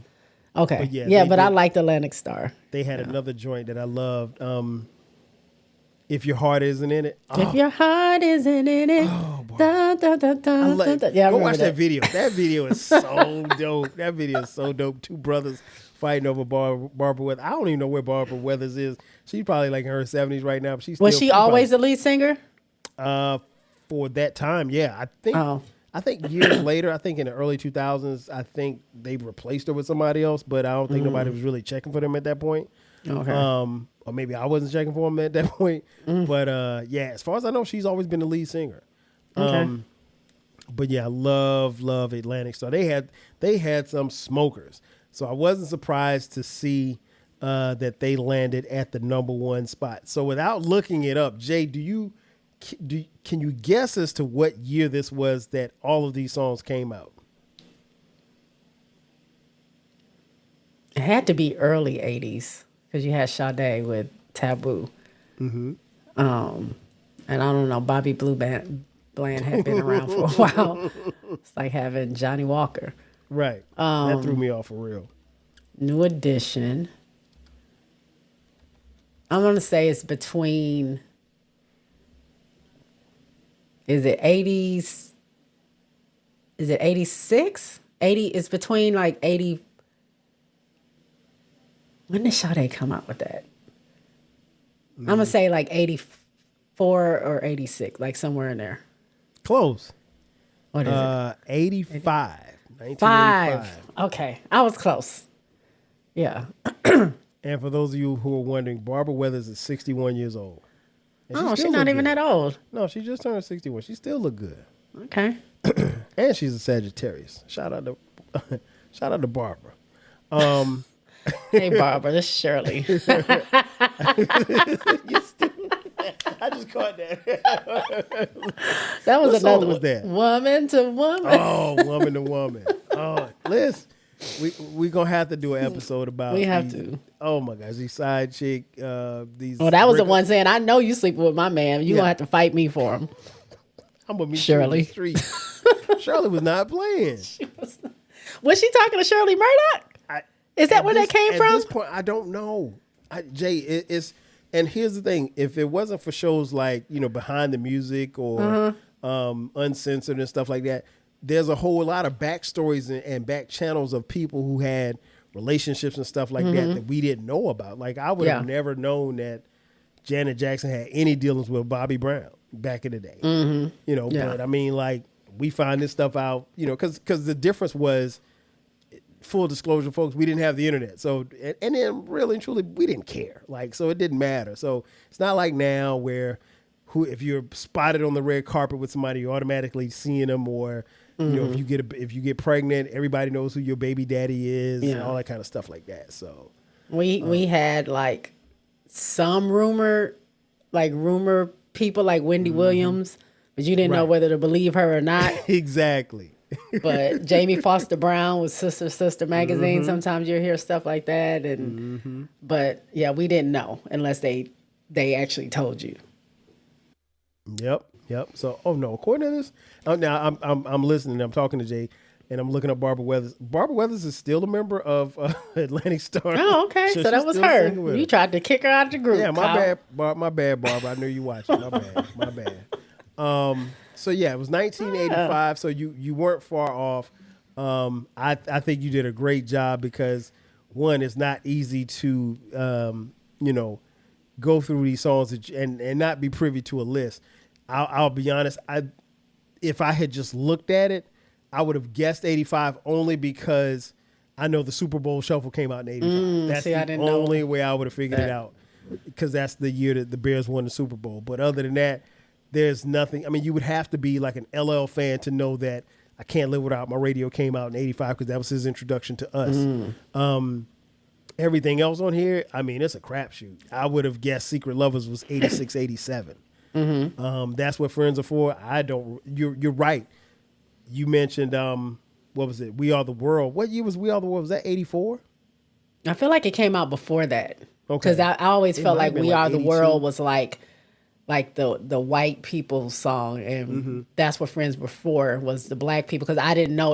Okay. but yeah, Yeah, they but I did- liked Atlantic Star. they had another joint that I loved. If Your Heart Isn't in It. If your heart isn't in it. Dun, dun, dun, dun, dun, dun. Yeah, I Go remember watch that video. That video is so dope. That video is so dope. Two brothers fighting over Barbara Weathers. I don't even know where Barbara Weathers is. She's probably like in her 70s right now. But she's Was still, she always the lead singer? for that time? Yeah, I think. Oh. I think years later, I think in the early 2000s, I think they replaced her with somebody else. But I don't think nobody was really checking for them at that point. Okay. Or maybe I wasn't checking for them at that point. But yeah, as far as I know, she's always been the lead singer. Okay. But yeah, I love Atlantic Star. They had some smokers, so I wasn't surprised to see that they landed at the #1 spot. So without looking it up, Jay, can you guess as to what year this was that all of these songs came out? It had to be early 80s because you had Sade with Taboo. And I don't know, Bobby Blue Bland had been around for a while. It's like having Johnny Walker. Right. That threw me off for real. New Edition. I'm going to say it's between, is it 80s? Is it 86? 80, it's between like 80. When did Sade come out with that? I'm going to say like 84 or 86, like somewhere in there. Close. What is it? 85. 5. 1985. Okay. I was close. Yeah. And for those of you who are wondering, Barbara Weathers is 61 years old. And she Oh, she's still not look even good. that old. No, she just turned 61. She still look good. Okay. And she's a Sagittarius. Shout out to Barbara. Hey, Barbara, this is Shirley. I just caught that. That was What song another was that? Woman to woman. Oh, woman to woman. Oh, Liz, we gonna have to do an episode about. We have these- to. Oh my gosh, these side chick. These. Well, that was the breakup- one saying, I know you sleeping with my man. You Yeah. gonna have to fight me for him. I'm gonna meet Shirley. you in the street. Shirley was not playing. Was she talking to Shirley Murdoch? Is that where that came At from? this point, I don't know. Jay, it's and here's the thing: if it wasn't for shows like Behind the Music or Uncensored and stuff like that, there's a whole lot of backstories and back channels of people who had relationships and stuff like that we didn't know about. Like I would have never known that Janet Jackson had any dealings with Bobby Brown back in the day. But I mean, like we find this stuff out, because the difference was. Full disclosure, folks, we didn't have the internet. So, and then really and truly, we didn't care. Like, so it didn't matter. So it's not like now where if you're spotted on the red carpet with somebody, you're automatically seeing them, or, if you get pregnant, everybody knows who your baby daddy is and all that kind of stuff like that. So We had like some rumor people like Wendy Williams, but you didn't know Right. whether to believe her or not. exactly. But Jamie Foster Brown with Sister Magazine. Sometimes you'll hear stuff like that, and but yeah, we didn't know unless they actually told you. Yep. So, according to this, now I'm listening. I'm talking to Jay, and I'm looking up Barbara Weathers. Barbara Weathers is still a member of Atlantic Star. Oh, okay. So she's that was still her. singing with You them. tried to kick her out of the group. Yeah, my Kyle. bad, Barbara. I knew you watching. My bad. So yeah, it was 1985. So you weren't far off. I think you did a great job because one, it's not easy to go through these songs and not be privy to a list. I'll be honest. If I had just looked at it, I would have guessed 85 only because I know the Super Bowl Shuffle came out in 85. That's see, I the didn't know only way I would have figured it that. out because that's the year that the Bears won the Super Bowl. But other than that, there's nothing. I mean, you would have to be like an LL fan to know that I Can't Live Without My Radio came out in 85 because that was his introduction to us. Everything else on here, I mean, it's a crapshoot. I would have guessed Secret Lovers was 86, 87. That's what Friends Are For. I don't. You're right. You mentioned what was it? We Are the World. What year was We Are the World? Was that 84? I feel like it came out before that. Okay. Because I always felt like We Are the 82. World was like the white people's song, and that's what Friends Were For, was the black people. Because I didn't know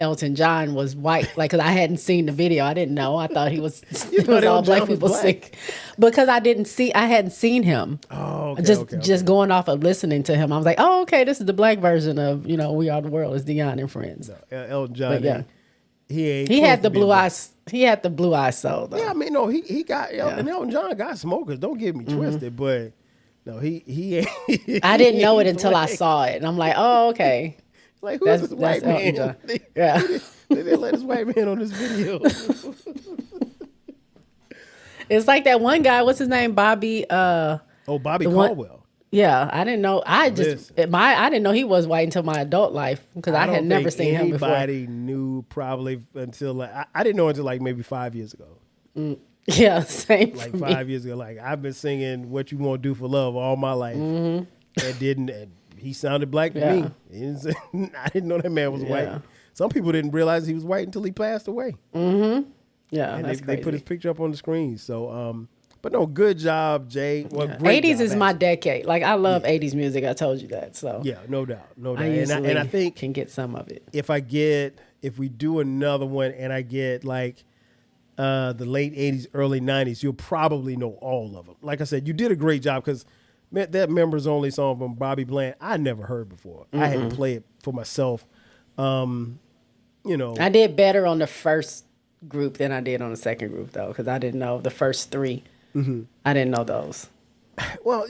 Elton John was white. Like, because I hadn't seen the video, I didn't know. I thought it was all black people sing. Because I hadn't seen him. Oh, okay. Just going off of listening to him, I was like, oh, okay, this is the black version of We Are the World. Is Dion and Friends. No, Elton John. But yeah. He had the blue eyes. He had the blue eyes soul though. Yeah, I mean, no, he got and Elton John got smokers. Don't get me twisted, but no, he ain't. I didn't know it until I saw it, and I'm like, oh, okay. Like, who's this white man? John. Yeah, they didn't let this white man on this video. it's like that one guy. What's his name? Bobby. Bobby Caldwell. Yeah, I didn't know. I didn't know he was white until my adult life, because I had never seen him before. Anybody knew probably until like I didn't know until like maybe 5 years ago. Yeah, same. Like 5 years ago, like I've been singing "What You Want to Do for Love" all my life, and he sounded black to me. I didn't know that man was white. Some people didn't realize he was white until he passed away. Yeah, and that's they put his picture up on the screen. So, but no, good job, Jay. Well, great 80s job, is my decade. Like, I love 80s music. I told you that. So yeah, no doubt. I usually and I think can get some of it. If we do another one and I get like the late 80s, early 90s, you'll probably know all of them. Like I said, you did a great job, because that members only song from Bobby Bland I never heard before. I had to play it for myself. I did better on the first group than I did on the second group, though, because I didn't know the first three. I didn't know those. Well,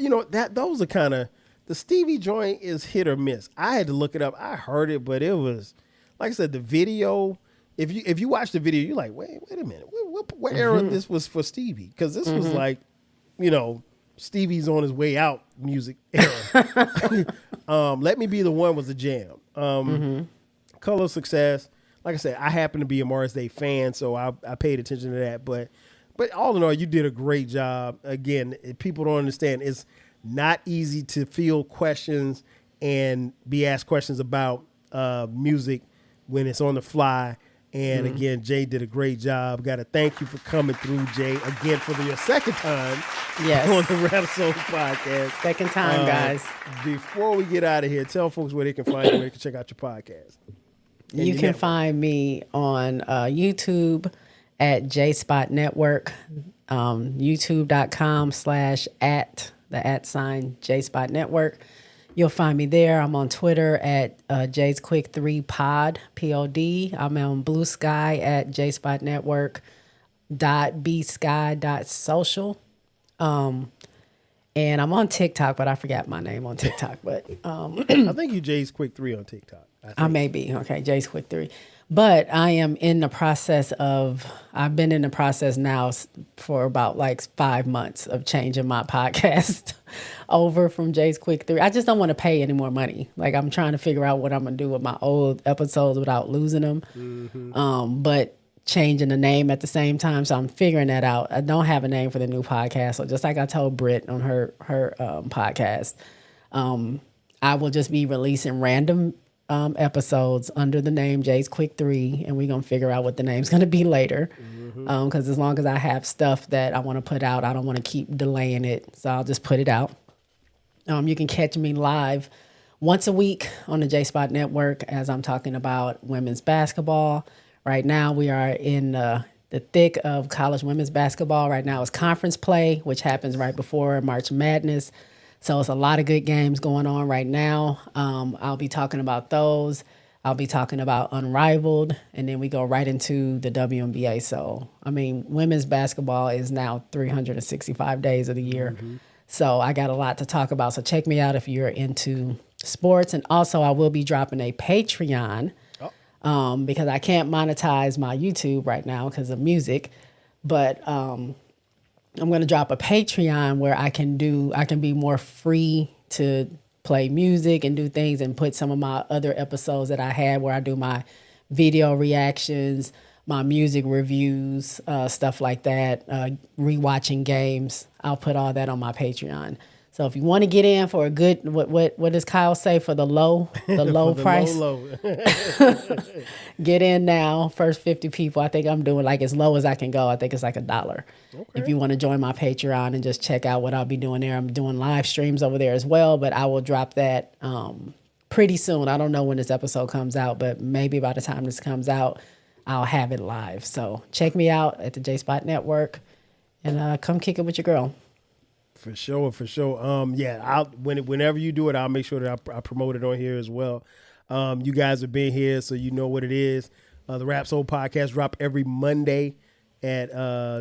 those are kind of, the Stevie joint is hit or miss. I had to look it up. I heard it, but it was, like I said, the video. If you watch the video, you're like, wait a minute, what era this was for Stevie? Because this was like, Stevie's on his way out music era. Let Me Be the One was a jam. Color of Success. Like I said, I happen to be a Morris Day fan, so I paid attention to that. But all in all, you did a great job. Again, people don't understand, it's not easy to field questions and be asked questions about music when it's on the fly. And again, Jay did a great job. Got to thank you for coming through, Jay, again for your second time on the Rap Soul podcast. Second time, guys. Before we get out of here, tell folks where they can find you, where they can check out your podcast. You can find me on YouTube at JSpot Network, youtube.com/@ JSpot Network. You'll find me there. I'm on Twitter at J's Quick 3 Pod, POD. I'm on Blue Sky at JSpot Network .bsky.social. And I'm on TikTok, but I forgot my name on TikTok. But I think you J's Quick 3 on TikTok. I may be. Okay, J's Quick 3. But I am in the process I've been in the process now for about like 5 months of changing my podcast over from J's Quick 3. I just don't want to pay any more money. Like, I'm trying to figure out what I'm going to do with my old episodes without losing them. But changing the name at the same time. So I'm figuring that out. I don't have a name for the new podcast. So just like I told Britt on her podcast, I will just be releasing random episodes under the name J's Quick 3, and we're going to figure out what the name's going to be later. Because as long as I have stuff that I want to put out, I don't want to keep delaying it. So I'll just put it out. You can catch me live once a week on the JSpot Network as I'm talking about women's basketball. Right now, we are in the thick of college women's basketball. Right now, it's conference play, which happens right before March Madness. So it's a lot of good games going on right now. I'll be talking about those. I'll be talking about Unrivaled, and then we go right into the WNBA. So, I mean, women's basketball is now 365 days of the year. So I got a lot to talk about. So check me out if you're into sports. And also, I will be dropping a Patreon because I can't monetize my YouTube right now because of music. But I'm going to drop a Patreon where I can be more free to play music and do things and put some of my other episodes that I had where I do my video reactions, my music reviews, stuff like that, rewatching games. I'll put all that on my Patreon. So if you want to get in for a good, what does Kyle say, for the low price? Low. Get in now. First 50 people. I think I'm doing like as low as I can go. I think it's like $1. Okay. If you want to join my Patreon and just check out what I'll be doing there. I'm doing live streams over there as well, but I will drop that pretty soon. I don't know when this episode comes out, but maybe by the time this comes out, I'll have it live. So check me out at the J Spot Network and come kick it with your girl. For sure. Yeah, whenever you do it, I'll make sure that I promote it on here as well. You guys have been here, so you know what it is. The Rap Soul podcast drop every Monday at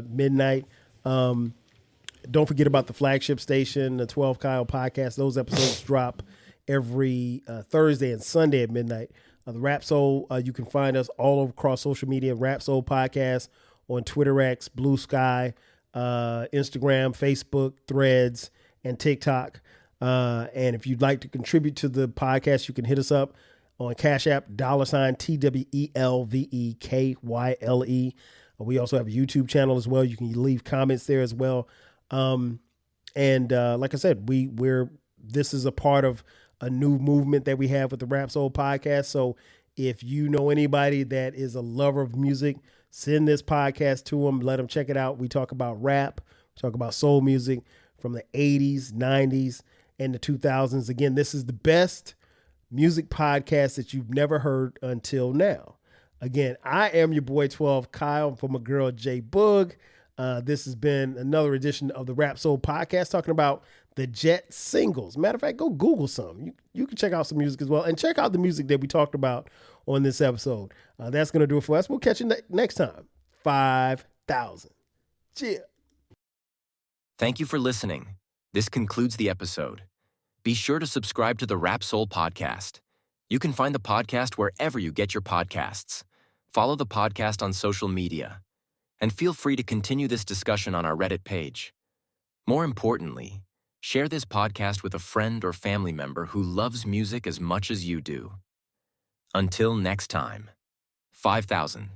midnight. Don't forget about the flagship station, the 12 Kyle podcast. Those episodes drop every Thursday and Sunday at midnight. The Rap Soul, you can find us all across social media. Rap Soul podcast on Twitter X, Blue Sky, Instagram, Facebook, Threads, and TikTok. And if you'd like to contribute to the podcast, you can hit us up on Cash App, $TWELVEKYLE. We also have a YouTube channel as well. You can leave comments there as well. And like I said, this is a part of a new movement that we have with the Rap Soul podcast. So if you know anybody that is a lover of music, send this podcast to them. Let them check it out. We talk about rap. We talk about soul music from the 80s, 90s, and the 2000s. Again, this is the best music podcast that you've never heard until now. Again, I am your boy 12 Kyle from my girl JBoog. This has been another edition of the Rap Soul podcast talking about the Jet singles. Matter of fact, go Google some. You can check out some music as well, and check out the music that we talked about on this episode. That's going to do it for us. We'll catch you next time. 5,000. Cheers. Thank you for listening. This concludes the episode. Be sure to subscribe to the Rap Soul podcast. You can find the podcast wherever you get your podcasts. Follow the podcast on social media. And feel free to continue this discussion on our Reddit page. More importantly, share this podcast with a friend or family member who loves music as much as you do. Until next time, 5,000.